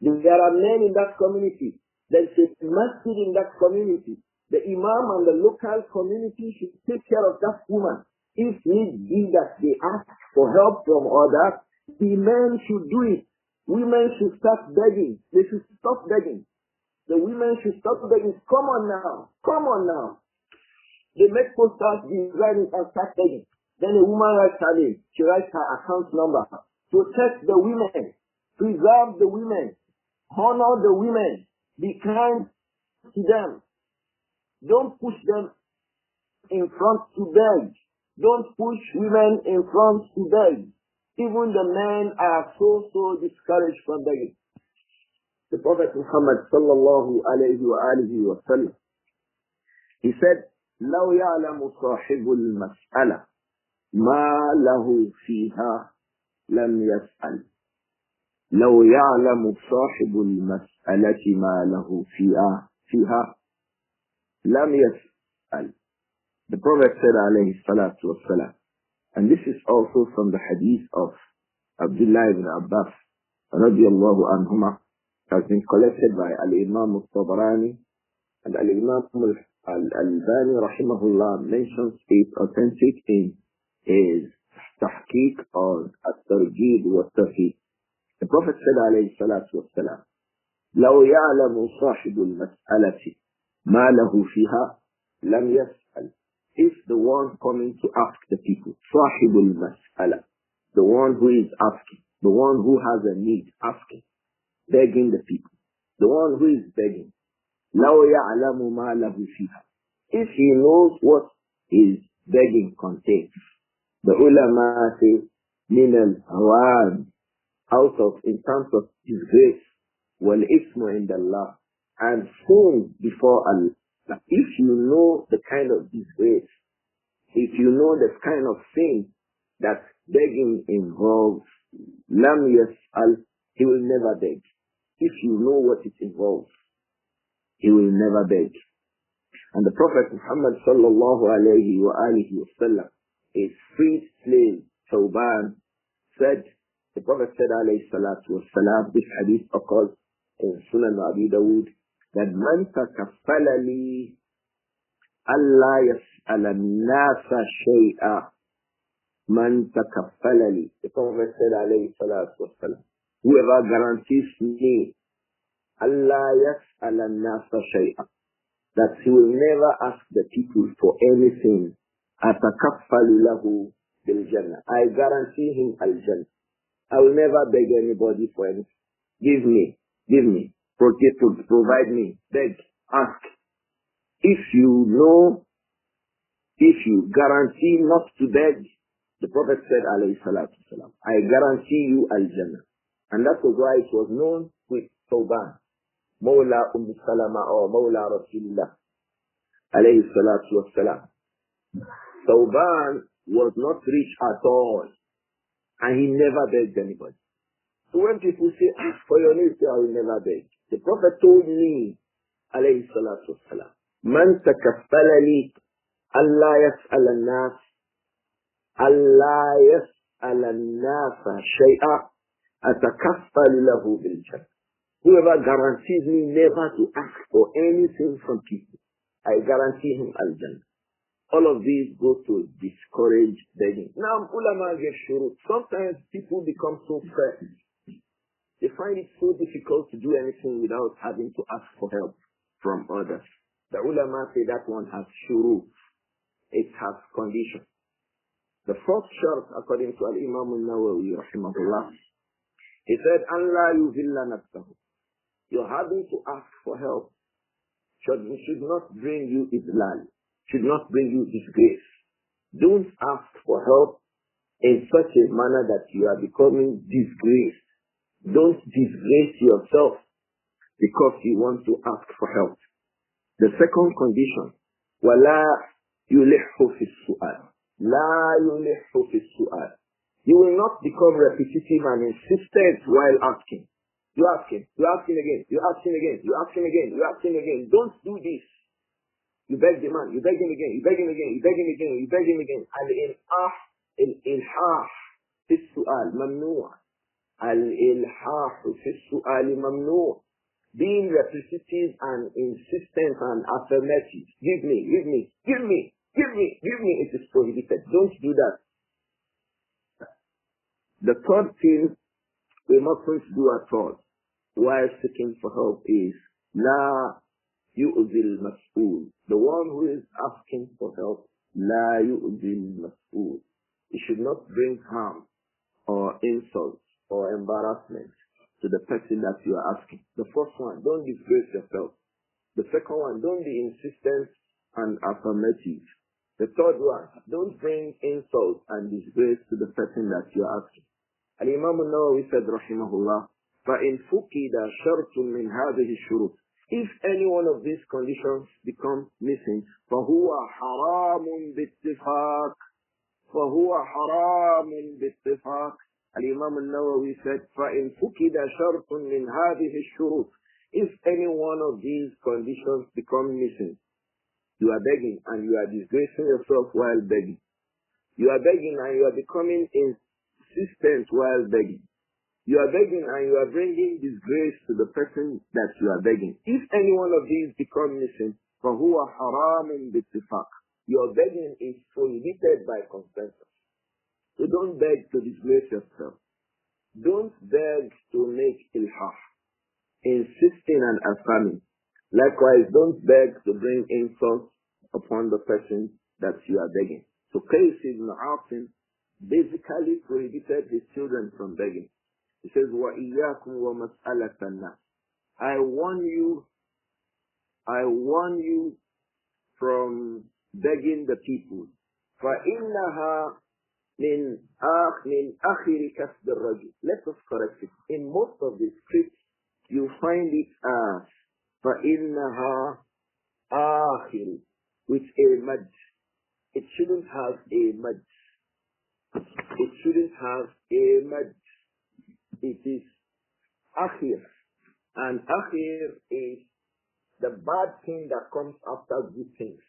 There are men in that community. There is a masjid in that community. The imam and the local community should take care of that woman. If need be that they ask for help from others, the men should do it. Women should start begging. They should stop begging. The women should stop begging. Come on now. Come on now. They make posters, design it, and start begging. Then a woman writes her name. She writes her account number. Protect the women. Preserve the women. Honor the women. Be kind to them. Don't push them in front to beg. Don't push women in front to beg. Even the men are so discouraged from begging. The Prophet Muhammad sallallahu alayhi wa alihi wa sallam, he said, لو يعلم صاحب المسألة ما له فيها لم يسأل. لو يعلم صاحب المسألة ما له فيها لم يسأل. The Prophet said alayhi salatu wassalam, and this is also from the hadith of Abdullah ibn Abbas radiyallahu anhuma, has been collected by Al-Imām Al-Tabarani, and Al-Imām Al-Albani rahimahullah mentions it authentic in his tahqiq on At-Targhib wa At-Tarhib. The Prophet said alayhi salatu wassalam, لو يعلم صاحب المسألة ما له فيها لم يسأل. If the one coming to ask the people, صاحب المسألة, the one who is asking, the one who has a need, asking, begging the people, the one who is begging, لو يعلم ما له فيها, if he knows what his begging contains, the ulama say, من الهوان, out of, in terms of disgrace, والإثم عند الله, and sin before Allah. If you know the kind of disgrace, if you know the kind of sin that begging involves, lam yas'al, he will never beg. If you know what it involves, he will never beg. And the Prophet Muhammad sallallahu alayhi wa alihi wa sallam, a freed slave, Thawban, said, the Prophet said alayhi salatu wa salam, this hadith occurs in Sunan Abi Dawud, that man takaffala li alla yas'ala an-nasa shay'a. Man takaffala li. The Prophet said alayhi salatu wassalam, whoever guarantees me alla yas'ala an-nasa shay'a, that he will never ask the people for anything, atakaffalu lahu bil jannah. I guarantee him al-jannah. I will never beg anybody for anything. Give me. Provide me, beg, ask. If you guarantee not to beg, the Prophet said, alayhi salatu wasalam, I guarantee you al-Jannah. And that was why it was known with Thawban, Mawla Salama or Mawla Rasulullah, alayhi salatu wasalam. Thawban was not rich at all, and he never begged anybody. So when people say, ask for your needs, I will never beg. The Prophet told me, alayhi salatu wassalam, man takaffala li alla yas'ala an-nas, alla yas'ala an-nas shay'a, atakaffalu lahu bil jannah. Whoever guarantees me never to ask for anything from people, I guarantee him al-jannah. All of these go to discourage begging. Now, ulama give shurut. Sometimes people become so pressed. They find it so difficult to do anything without having to ask for help from others. The ulama say that one has shurut. It has conditions. The first shart, according to Al-Imām An-Nawawi rahimahullah, he said, "An la yuzilla nafsahu." Your having to ask for help should not bring you idlal, should not bring you disgrace. Don't ask for help in such a manner that you are becoming disgraced. Don't disgrace yourself because you want to ask for help. The second condition, وَلَا يُلِحُّ فِي السُّؤَالِ. لَا يُلِحُّ فِي السُّؤَالِ. You will not become repetitive and insistent while asking. You ask him again, you ask him again, you ask him again, you ask him again. Don't do this. You beg the man, you beg him again, you beg him again, you beg him again, you beg him again. Al-ilhah fi as-su'al mamnu'. Al-ilhah fi as-su'al mamnu'. Being repetitive and insistent and affirmative. Give me, give me, give me, give me, give me. It is prohibited. Don't do that. The third thing we mustn't do at all while seeking for help is La yu'zil mas'ul. The one who is asking for help, La yu'zil mas'ul. It should not bring harm or insult or embarrassment to the person that you are asking. The first one, don't disgrace yourself. The second one, don't be insistent and affirmative. The third one, don't bring insult and disgrace to the person that you are asking. Al-Imām An-Nawawi said, rahimahullah, فَإِنْ فُقِدَ شَرْطٌ مِنْ هَذِهِ الشُّرُوطِ. If any one of these conditions become missing, فَهُوَ حَرَامٌ بِاتِّفَاقٍ. فَهُوَ حَرَامٌ بِاتِّفَاقٍ. Al-Imām An-Nawawi said, فَإِنْ فُقِدَ شَرْطٌ مِنْ هَذِهِ الشُّرُوطِ. If any one of these conditions become missing, you are begging and you are disgracing yourself while begging. You are begging and you are becoming insistent while begging. You are begging and you are bringing disgrace to the person that you are begging. If any one of these become missing, فَهُوَ حَرَامٌ بِاتِّفَاقٍ. Your begging is prohibited by consensus. So don't beg to disgrace yourself. Don't beg to make ilhah, insisting and affirming. Likewise, don't beg to bring insult upon the person that you are begging. So Qais ibn Aasim basically prohibited his children from begging. He says, وَإِيَّاكُمْ وَمَسْأَلَةَ النَّاسِ. I warn you from begging the people. فَإِنَّهَا مِنْ آخِرِ كَسْبِ الرَّجُلِ. Let us correct it. In most of the scripts, you find it as فَإِنَّهَا آخِرِ with a mad. It shouldn't have a mad. It shouldn't have a mad. It is akhir. And akhir is the bad thing that comes after good things.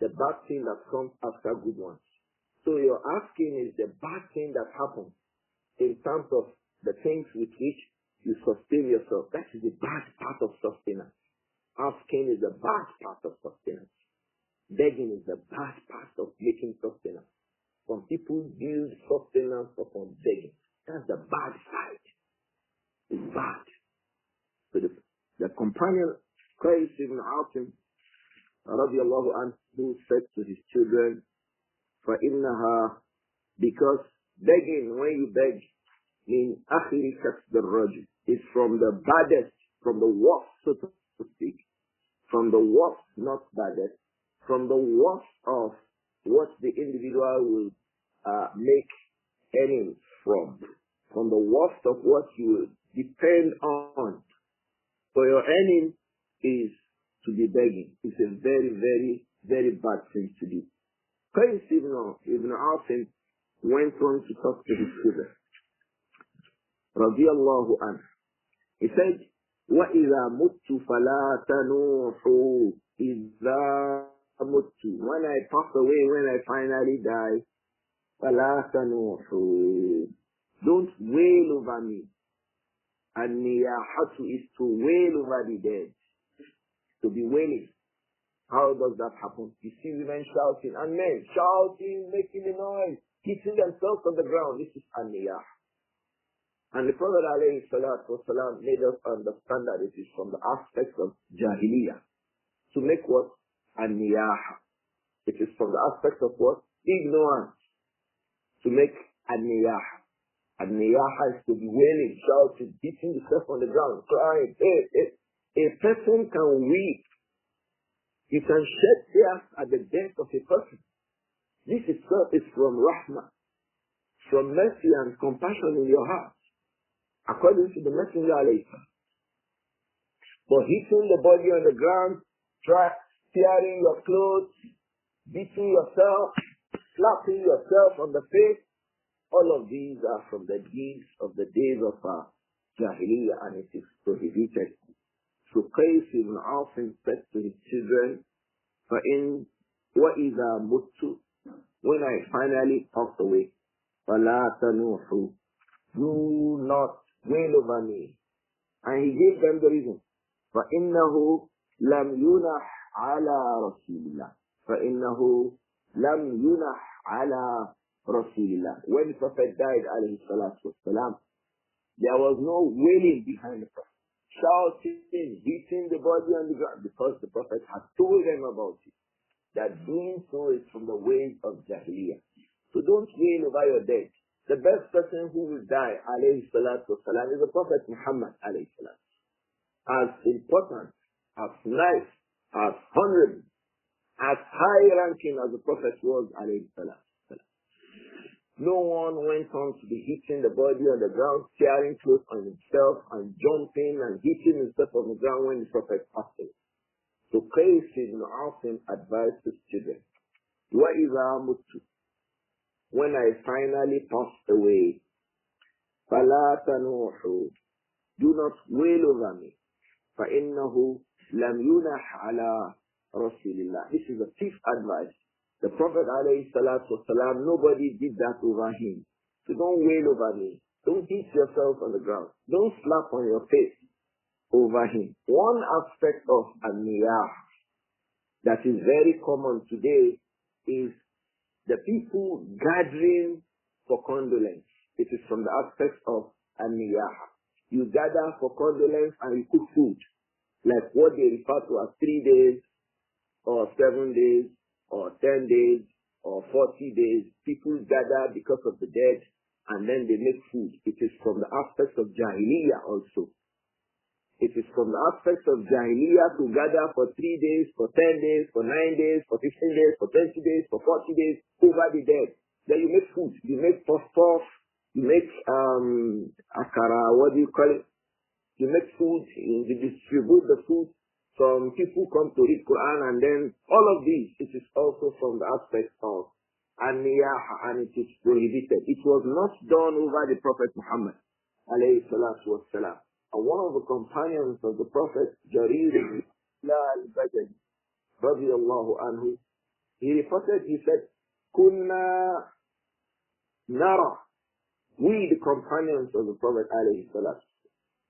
The bad thing that comes after good ones. So your asking is the bad thing that happens in terms of the things with which you sustain yourself. That is the bad part of sustenance. Asking is the bad part of sustenance. Begging is the bad part of making sustenance. Some people build sustenance upon begging. That's the bad side. It's bad. So the companion, Qais ibn Aasim, radiallahu anhu, said to his children, فَإِنَّهَا, because begging, when you beg, means أَخِرِ كَسْبِ الرَّجُلِ, is from the baddest, from the worst, so to speak, from the worst, not baddest, from the worst of what the individual will make earnings from the worst of what you will depend on. So your earning is to be begging. It's a very, very, very bad thing to do. Qais ibn Aasim went on to talk to his children. Radiallahu anhu. He said, وَإِذَا مُتُّ فَلَا تَنُوحُوا. إِذَا مُتُّ. When I pass away, when I finally die, فَلَا تَنُوحُوا. Don't wail over me. An-niyahatu is to wail over the dead. To be wailing. How does that happen? You see women shouting, and men shouting, making a noise, hitting themselves on the ground. This is an-niyah. And the Prophet ﷺ made us understand that it is from the aspects of jahiliyyah. To make what? An-niyah. It is from the aspects of what? Ignorance. To make an-niyah. An-niyah is to be wailing, shouting, beating yourself on the ground, crying. A person can weep. You can shed tears at the death of a person. This itself is from rahmah, from mercy and compassion in your heart, according to the Messenger alayhi. But hitting the body on the ground tearing your clothes, beating yourself, slapping yourself on the face. All of these are from the deeds of the days of Jahiliyyah, and it is prohibited. So Qais ibn Asim said to his children, وَإِذَا مُتُّ, when I finally pass away, فَلَا تَنُوحُوا, do not wail over me. And he gave them the reason. فَإِنَّهُ لَمْ يُنَحْ عَلَى رَسُولِ اللَّهِ فَإِنَّهُ لَمْ يُنَحْ عَلَى رَسُولِ اللَّهِ. When the Prophet died, alayhi salatu wasalam, there was no wailing behind the Prophet, shouting, beating the body on the ground, because the Prophet had told them about it, that doing so is from the ways of Jahiliyyah. So don't wail over your dead. The best person who will die, alayhi salatu wasalam, is the Prophet Muhammad, alayhi salatu. As important, as nice, as honorable, as high-ranking as the Prophet was, alayhi salatu. No one went on to be hitting the body on the ground, tearing clothes on himself, and jumping and hitting himself on the ground when the Prophet passed away. So Qais ibn Asim advised his children, وَإِذَا مُتُّ, when I finally passed away, فَلَا تَنُوحُوا, do not wail over me, فَإِنَّهُ لَمْ يُنَحْ عَلَى رَسُولِ اللَّهِ. This is a fifth advice. The Prophet ﷺ, nobody did that over him. So don't wail over me. Don't hit yourself on the ground. Don't slap on your face over him. One aspect of an-niyah that is very common today is the people gathering for condolence. It is from the aspect of an-niyah. You gather for condolence and you cook food, like what they refer to as 3 days or 7 days, or 10 days, or 40 days. People gather because of the dead, and then they make food. It is from the aspects of Jahiliyyah also. It is from the aspects of Jahiliyyah to gather for 3 days, for 10 days, for 9 days, for 15 days, for 20 days, for 40 days, over the dead. Then you make food. You make puff, you make akara, what do you call it? You make food, you distribute the food. Some people come to read Quran, and then all of these, it is also from the aspect of an-niyah, and it is prohibited. It was not done over the Prophet Muhammad, alayhi salatu wassalam. And one of the companions of the Prophet, Jarir al-Bajali, radiyallahu anhu, he reported, he said, Kunna nara, we the companions of the Prophet, alayhi salatu,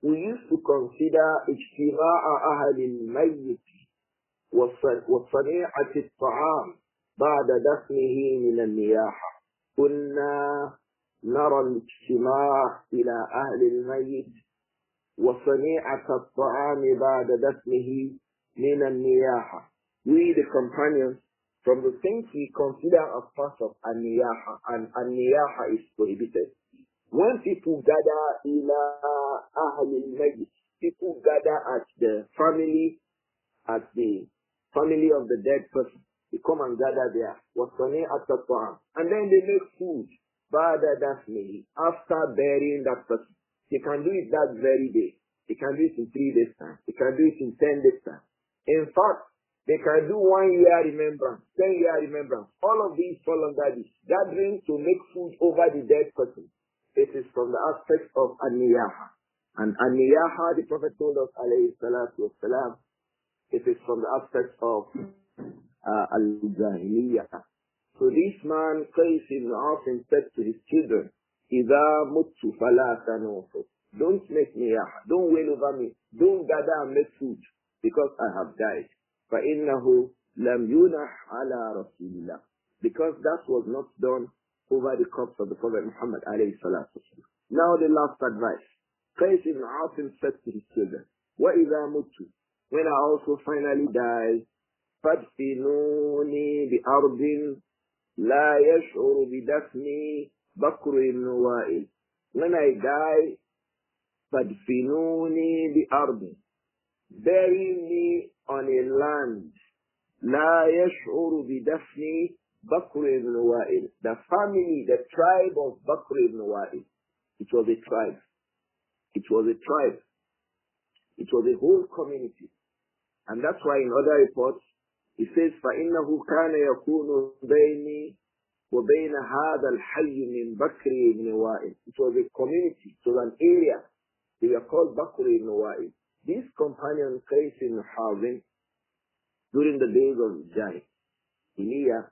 we used to consider اجتماع أهل الميت وصنيعة الطعام بعد دفنه من النياحة. كنا نرى الاجتماع إلى أهل الميت وصنيعة الطعام بعد دفنه من النياحة. We the companions, from the things we consider as part of an-niyaha, and an-niyaha is prohibited. When people gather ila ahli al-mayyit, people gather at the family of the dead person. They come and gather there. And then they make food. After burying that person. They can do it that very day. They can do it in 3 days time. They can do it in 10 days time. In fact, they can do 1 year remembrance, 10 year remembrance. All of these fall under this. Gathering to make food over the dead person. It is from the aspect of an-niyaha. And an-niyaha, the Prophet told us, alayhi salatu wasalam, it is from the aspect of al-jahiliyyah. So this man, Qais ibn Asim, said to his children, إِذَا مُتُّ فَلَا تَنُوحُ, don't make niyaha, don't wail over me, don't gather and make food, because I have died. فَإِنَّهُ لَمْ يُنَحْ عَلَى رَسُولِ اللَّهِ, because that was not done over the corpse of the Prophet Muhammad alayhi salatu. Now the last advice. Qais ibn Asim said to his children, وَإِذَا مُتُّ, when I also finally die, فَادْفِنُونِي بِأَرْضٍ لَا يَشْعُرُ بِدَفْنِي بَكْرُ ibn Wa'il. When I die, فَادْفِنُونِي بِأَرْضٍ, bury me on a land, لَا يَشْعُرُ بِدَفْنِي Bakr ibn Wa'il, the family, the tribe of Bakr ibn Wa'il. It was a tribe. It was a tribe. It was a whole community. And that's why in other reports, it says, فَإِنَّهُ كَانَ يَكُونُ بَيْنِي وَبَيْنَ هَذَا الْحَيِّ مِنْ بَكْرِ ibn Wa'il. It was a community, it was an area. They were called Bakr ibn Wa'il. This companion, Qais ibn Hazim, during the days of Jahiliyyah,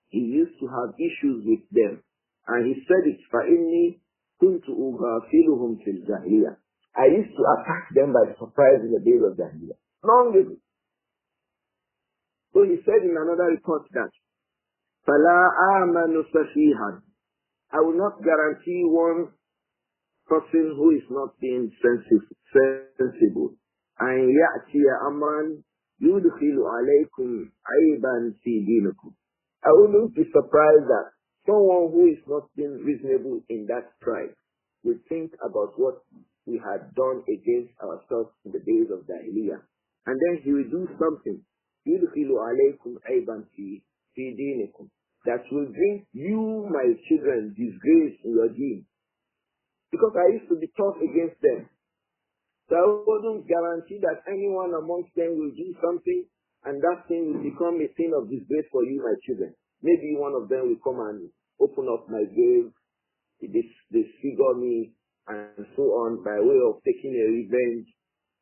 he used to have issues with them. And he said it, فَإِنِّي كُنْتُ أُغَافِلُهُمْ فِي الْجَاهِلِيَّةِ. I used to attack them by surprise in the days of Jahiliyyah. Long ago. So he said in another report that, فَلَا آمَنُ سَفِيهًا. I will not guarantee one person who is not being sensible. أَنْ يَأْتِيَ أَمْرًا يُدْخِلُ عَلَيْكُمْ عَيْبًا فِي دِينِكُمْ. I will not be surprised that someone who is not being reasonable in that tribe will think about what we had done against ourselves in the days of Jahiliyyah. And then he will do something. يُدْخِلُ عَلَيْكُمْ عَيْبًا فِي دِينِكُمْ. That will bring you, my children, disgrace in your deen. Because I used to be tough against them. So I wouldn't guarantee that anyone amongst them will do something and that thing will become a thing of disgrace for you, my children. Maybe one of them will come and open up my grave, disfigure me, and so on, by way of taking a revenge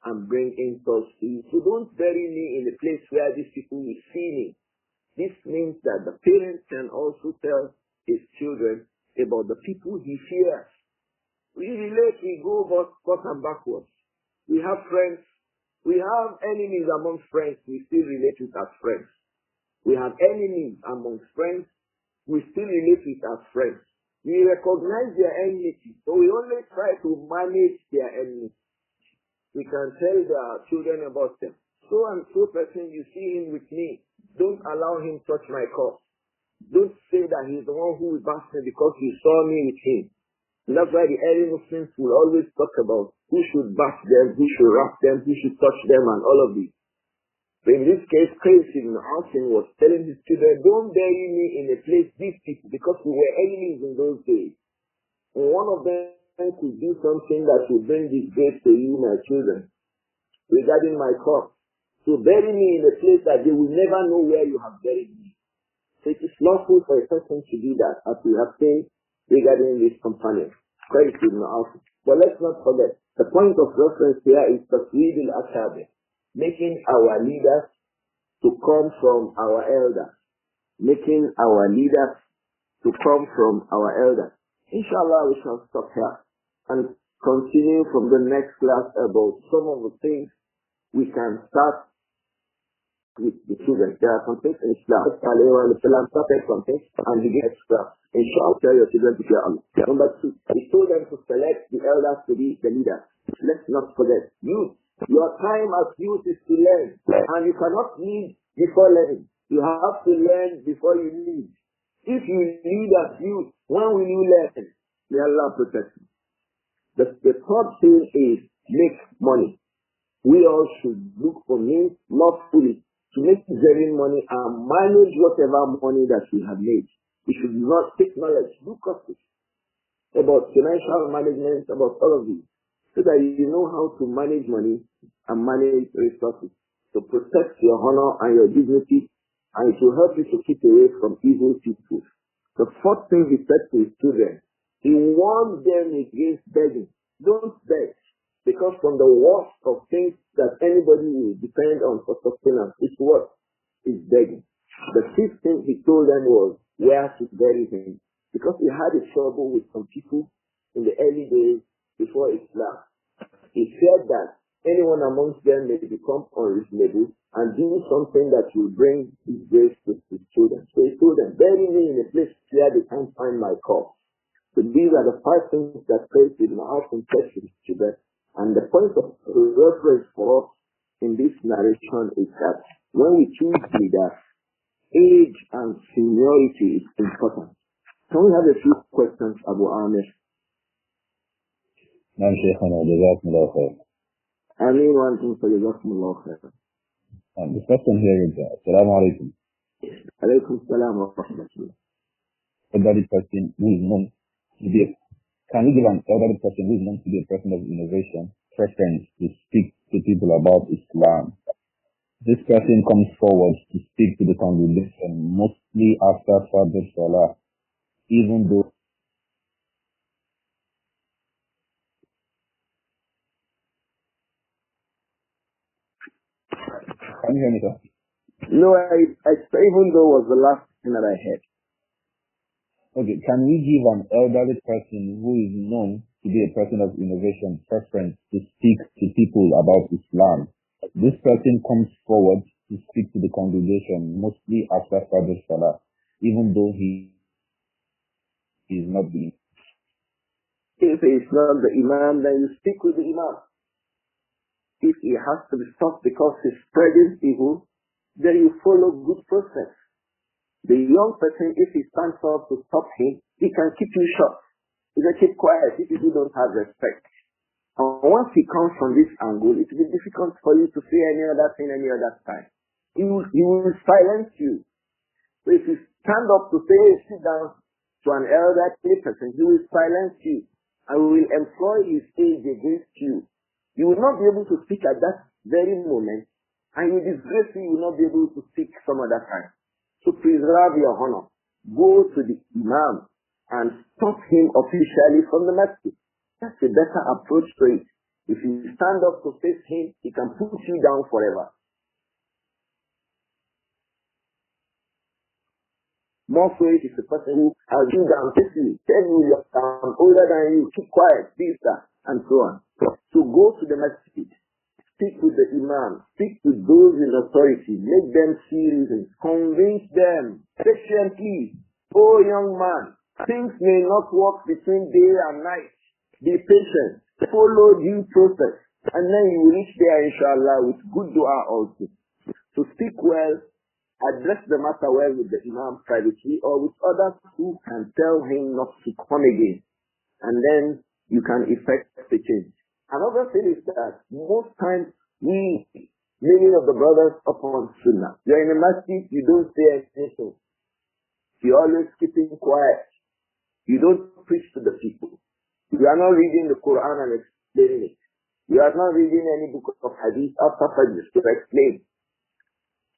and bring insults to you. So don't bury me in a place where these people will see me. This means that the parent can also tell his children about the people he fears. We relate, we go forth and backwards. We have friends. We have enemies amongst friends. We still relate with as friends. We have enemies amongst friends. We still relate with as friends. We recognize their enmity. So we only try to manage their enmity. We can tell their children about them. So and so person, you see him with me. Don't allow him touch my cup. Don't say that he's the one who will bash me because you saw me with him. And that's why the early Muslims will always talk about who should bash them, who should wrap them, who should touch them, and all of these. So in this case, Qais ibn Hazim was telling his children, don't bury me in a place these people, because we were enemies in those days. And one of them could do something that will bring disgrace to you, my children, regarding my corpse. So bury me in a place that they will never know where you have buried me. So it is lawful for a person to do that, as we have said regarding this companion. Qais ibn Hazim. But let's not forget, the point of reference here is Tasweed al-Ashabi, making our leaders to come from our elders. Making our leaders to come from our elders. Inshallah, we shall stop here and continue from the next class about some of the things we can start with the children. There are some things in Islam. Islam started some things and began extra. Inshallah, tell your children to fear Allah. Number 2, he told them to select the elders to be the leaders. Let's not forget, youth. Your time as youth is to learn. And you cannot lead before learning. You have to learn before you lead. If you lead as youth, when will you learn? May Allah protect you. The third thing is make money. We all should look for means lawfully to make genuine money and manage whatever money that we have made. We should not take knowledge, do courses about financial management, about all of these, so that you know how to manage money and manage resources to protect your honor and your dignity, and it will help you to keep away from evil people. The fourth thing he said to his children, he warned them against begging. Don't beg, because from the worst of things that anybody will depend on for sustenance is what? Is begging. The fifth thing he told them was where to bury him, because he had a trouble with some people in the early days before Islam. He said that anyone amongst them may become unreasonable and do something that will bring disgrace to his children. So he told them, bury me in a place where they can't find my corpse. So these are the 5 things that Qais ibn Hazim said to his children. And the point of reference for us in this narration is that when we choose leaders, age and seniority is important. Can we have a few questions, Abu Amir? نعم شيخنا جزاكم الله خير. Ameen wa antum jazakumullah khair. The question here is Assalamu alaikum. Alaykum assalam wa rahmatullah. Elderly person who is known to be can we give an elderly person who is known to be a person of innovation preference to speak to people about Islam? This person comes forward to speak to the congregation, mostly after Fardhu Salah, even though... Can you hear me, sir? No, even though was the last thing that I heard. Okay, can we give an elderly person who is known to be a person of innovation preference to speak to people about Islam? This person comes forward to speak to the congregation, mostly after Fardhu Salah, even though he is not the... If he is not the Imam, then you speak with the Imam. If he has to be stopped because he's spreading evil, then you follow good process. The young person, if he stands up to stop him, he can keep you short. He can keep quiet if you don't have respect. And once he comes from this angle, it will be difficult for you to say any other thing any other time. He will silence you. So if you stand up to say, sit down to an elderly person, he will silence you and will employ his age against you. You will not be able to speak at that very moment, and you disgrace you will not be able to speak some other time. To preserve your honor, go to the Imam and stop him officially from the masjid. That's a better approach to it. If you stand up to face him, he can put you down forever. More so if it's a person who has you down physically, tell you I'm older than you, keep quiet, this, that, and so on. So go to the masjid. Speak with the Imam, speak with those in authority, make them see reasons, convince them patiently. Oh young man, things may not work between day and night. Be patient, follow due process, and then you will reach there inshallah with good dua also. So speak well, address the matter well with the Imam privately or with others who can tell him not to come again. And then you can effect the change. Another thing is that most times many of the brothers upon Sunnah, you're in a masjid, you don't say anything. You're always keeping quiet. You don't preach to the people. You are not reading the Quran and explaining it. You are not reading any book of Hadith after Fajr to explain.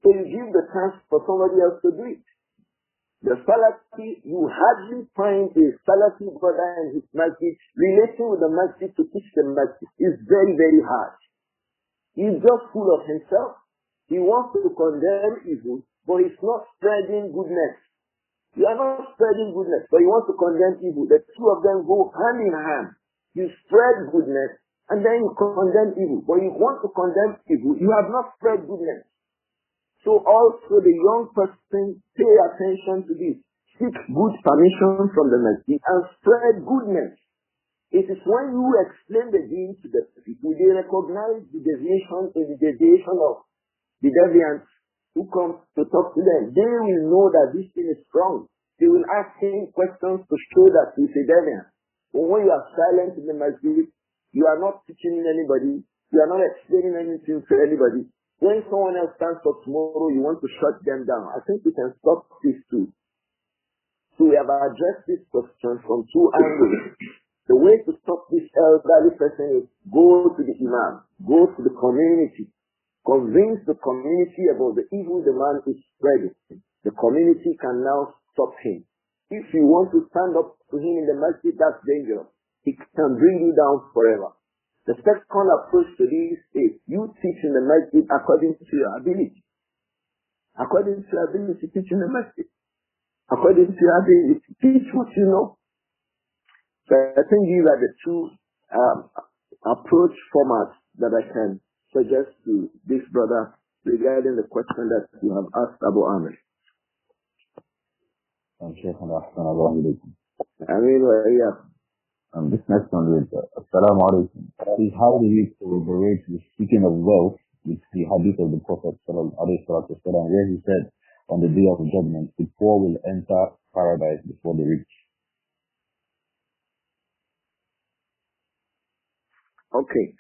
So you give the chance for somebody else to do it. The Salafi, you hardly find a Salafi brother in his masjid relating with the masjid to teach the masjid. It's very, very hard. He's just full of himself. He wants to condemn evil, but he's not spreading goodness. You are not spreading goodness, but you want to condemn evil. The two of them go hand in hand. You spread goodness, and then you condemn evil. But you want to condemn evil, you have not spread goodness. So also the young person, pay attention to this. Seek good permission from the masjid and spread goodness. It is when you explain the deen to the people, they recognize the deviation in the deviation of the deviants who come to talk to them. They will know that this thing is wrong. They will ask him questions to show that he's a deviant. But when you are silent in the masjid, you are not teaching anybody, you are not explaining anything to anybody. When someone else stands for tomorrow, you want to shut them down. I think we can stop this too. So we have addressed this question from two angles. The way to stop this elderly person is go to the Imam, go to the community, convince the community about the evil the man is spreading. The community can now stop him. If you want to stand up to him in the masjid, that's dangerous. He can bring you down forever. The second approach to this is you teach in the masjid according to your ability. According to your ability, teach in the masjid. According to your ability, teach what you know. So I think these are the two approach formats that I can suggest to this brother regarding the question that you have asked Abu Amir. This next one is Assalamu alaikum. Is how do you corroborate the speaking of wealth with the hadith of the Prophet where he said on the day of judgment, the poor will enter paradise before the rich? Okay.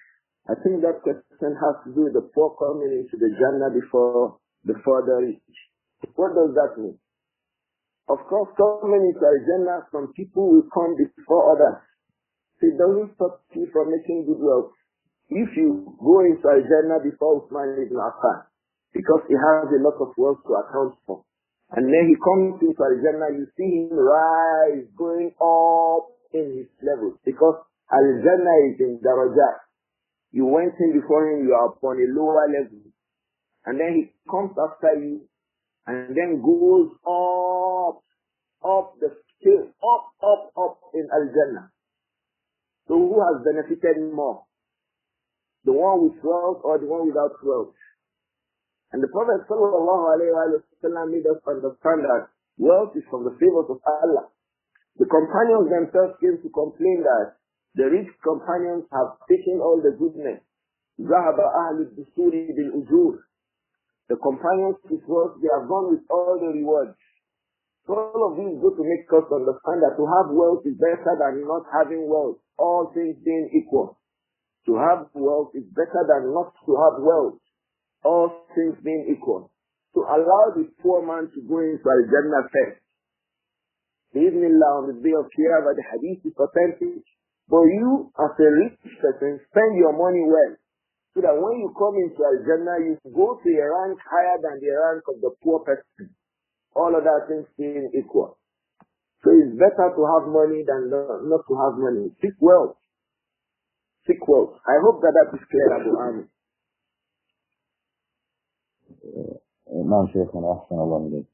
I think that question has to do with the poor coming into the Jannah before the rich. What does that mean? Of course, coming into the Jannah, some people will come before others. It doesn't stop you from making good wealth. If you go into Al-Jannah before Uthman ibn Affan, because he has a lot of wealth to account for. And then he comes into Al-Jannah, you see him rise, going up in his levels, because Al-Jannah is in darajat. You went in before him, you are upon a lower level. And then he comes after you, and then goes up the scale, up in Al-Jannah. So who has benefited more? The one with wealth or the one without wealth? And the Prophet ﷺ made us understand that wealth is from the favors of Allah. The companions themselves came to complain that the rich companions have taken all the goodness. ذَهَبَ أَهْلُ الدُّسُورِ بِالْأُجُورِ. The companions with wealth, they have gone with all the rewards. So all of these go to make us understand that to have wealth is better than not having wealth, all things being equal. To have wealth is better than not to have wealth, all things being equal. To allow the poor man to go into Al-Jannah first. Bismillah, on the day of Qiyamah, the Hadith is authentic. But you, as a rich person, spend your money well. So that when you come into Al-Jannah, you go to a rank higher than the rank of the poor person. All of that things being equal. So it's better to have money than not to have money. Seek wealth. Seek wealth. I hope that that is clear, Abu-Amir. نعم شيخنا أحسن الله إليك.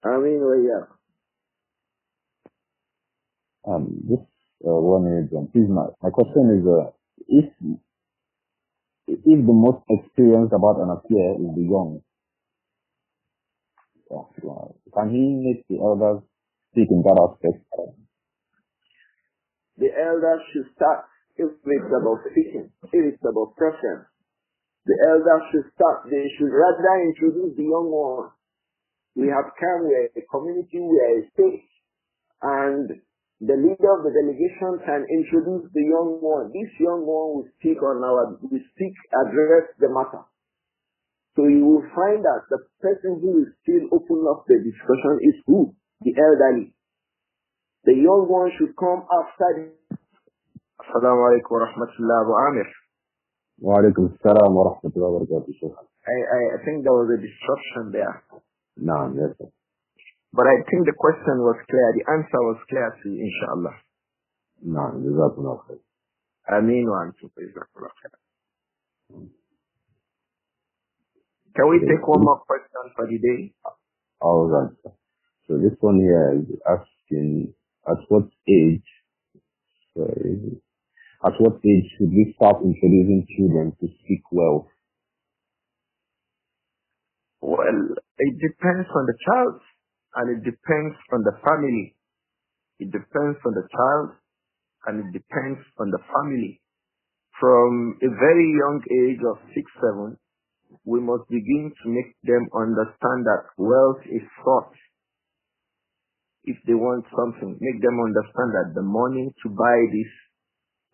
Ameen wa iyyak. Just 1 minute, John. Please, my question is, if the most experienced about an affair is the young, can he make the elders speak in that aspect? The elders should start if it's about speaking, if it's about preference. The elders should start. They should rather introduce the young one. We have come, we are a community, we are a state, and the leader of the delegation can introduce the young one. This young one will address the matter. So you will find that the person who will still open up the discussion is who? The elderly. The young one should come after. Assalamu alaikum wa rahmatullahi wa barakatuh. Wa alaikum assalam wa rahmatullahi wa barakatuh. I think there was a disruption there. No, yes, sir. But I think the question was clear. The answer was clear to you, inshallah. No, jazakumullah khair. Ameen wa antum jazakumullah khair. Can we take one more question for the day? All right. So this one here is asking, at what age should we start introducing children to seek wealth? Well, it depends on the child, and it depends on the family. It depends on the child, and it depends on the family. From a very young age of 6, 7, we must begin to make them understand that wealth is sought. If they want something, make them understand that the money to buy this,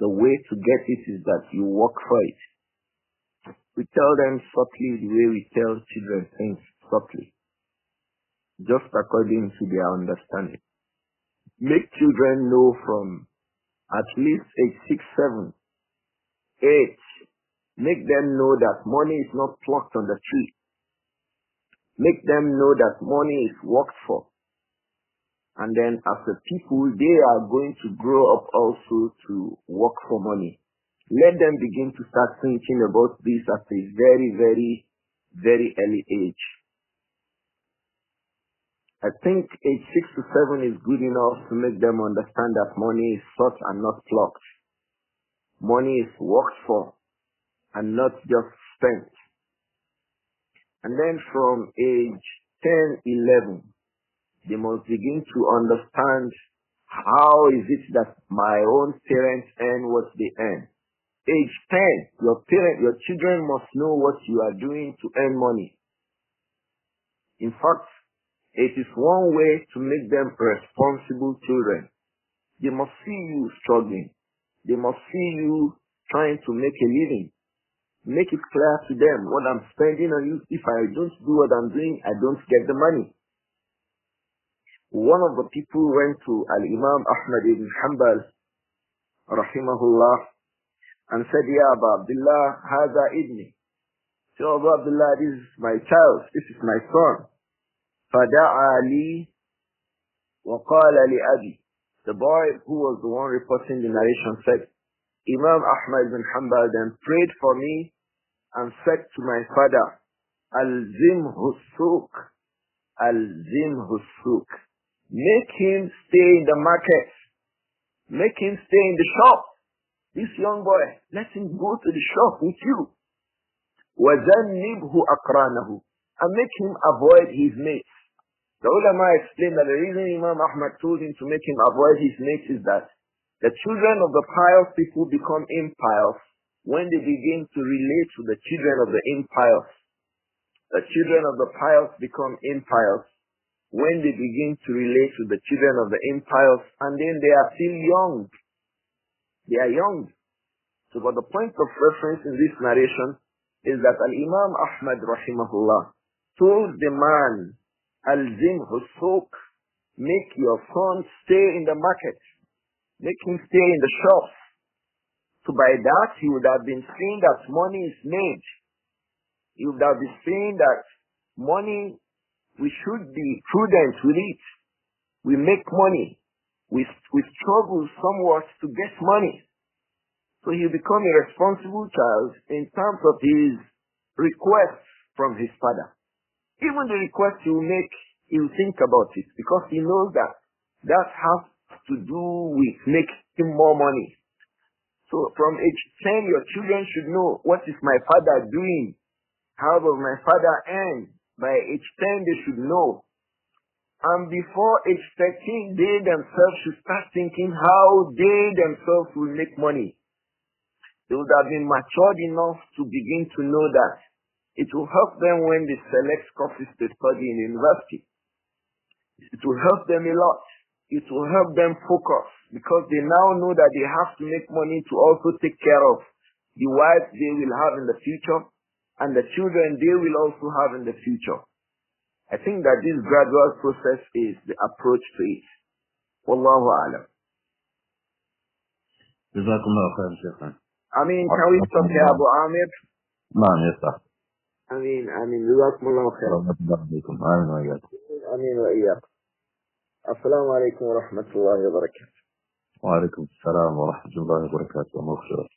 the way to get it is that you work for it. We tell them subtly the way we tell children things subtly, just according to their understanding. Make children know from at least age 6, 7, 8. Make them know that money is not plucked on the tree. Make them know that money is worked for. And then as a people, they are going to grow up also to work for money. Let them begin to start thinking about this at a very, very, very early age. I think age 6 to 7 is good enough to make them understand that money is sought and not plucked. Money is worked for and not just spent. And then from age 10, 11, they must begin to understand how is it that my own parents earn what they earn. Age 10, your children must know what you are doing to earn money. In fact, it is one way to make them responsible children. They must see you struggling. They must see you trying to make a living. Make it clear to them what I'm spending on you. If I don't do what I'm doing, I don't get the money. One of the people went to Al-Imām Ahmad ibn Hanbal, rahimahullah, and said, Ya Aba Abdullah, Hada Ibni. So Abu Abdullah, this is my child, this is my son. فَدَعَى لِي وَقَالَ لِأَبِي. The boy who was the one reporting the narration said, Imam Ahmad bin Hanbal then prayed for me and said to my father, Al-Zimhu Suk, Al-Zimhu Suk. Make him stay in the market. Make him stay in the shop. This young boy, let him go to the shop with you. وَذَنِّبْهُ أَقْرَانَهُ. And make him avoid his mates. The ulama explained that the reason Imam Ahmad told him to make him avoid his mates is that the children of the pious people become impious when they begin to relate to the children of the impious. The children of the pious become impious when they begin to relate to the children of the impious, and then they are still young. They are young. So but the point of reference in this narration is that Al-Imam Ahmad rahimahullah told the man, Al-Zimhu Suk, make your son stay in the market. Make him stay in the shop. So by that, he would have been seeing that money is made. He would have been seeing that money, we should be prudent with it. We make money. We struggle somewhat to get money. So he'll become a responsible child in terms of his requests from his father. Even the request he will make, he will think about it because he knows that that has to do with making more money. So from age 10, your children should know, what is my father doing? How does my father earn? By age 10, they should know. And before age 13, they themselves should start thinking how they themselves will make money. They would have been matured enough to begin to know that it will help them when they select courses to study in university. It will help them a lot. It will help them focus because they now know that they have to make money to also take care of the wives they will have in the future and the children they will also have in the future. I think that this gradual process is the approach to it. Wallahu a'lam. Jazakumullah khair, Shaykh. Can we stop here, Abu Amir? نعم يسعد. جزاكم الله خيرا. آمين وإياكم. السلام عليكم ورحمة الله وبركاته. وعليكم السلام ورحمة الله وبركاته ومغفرة.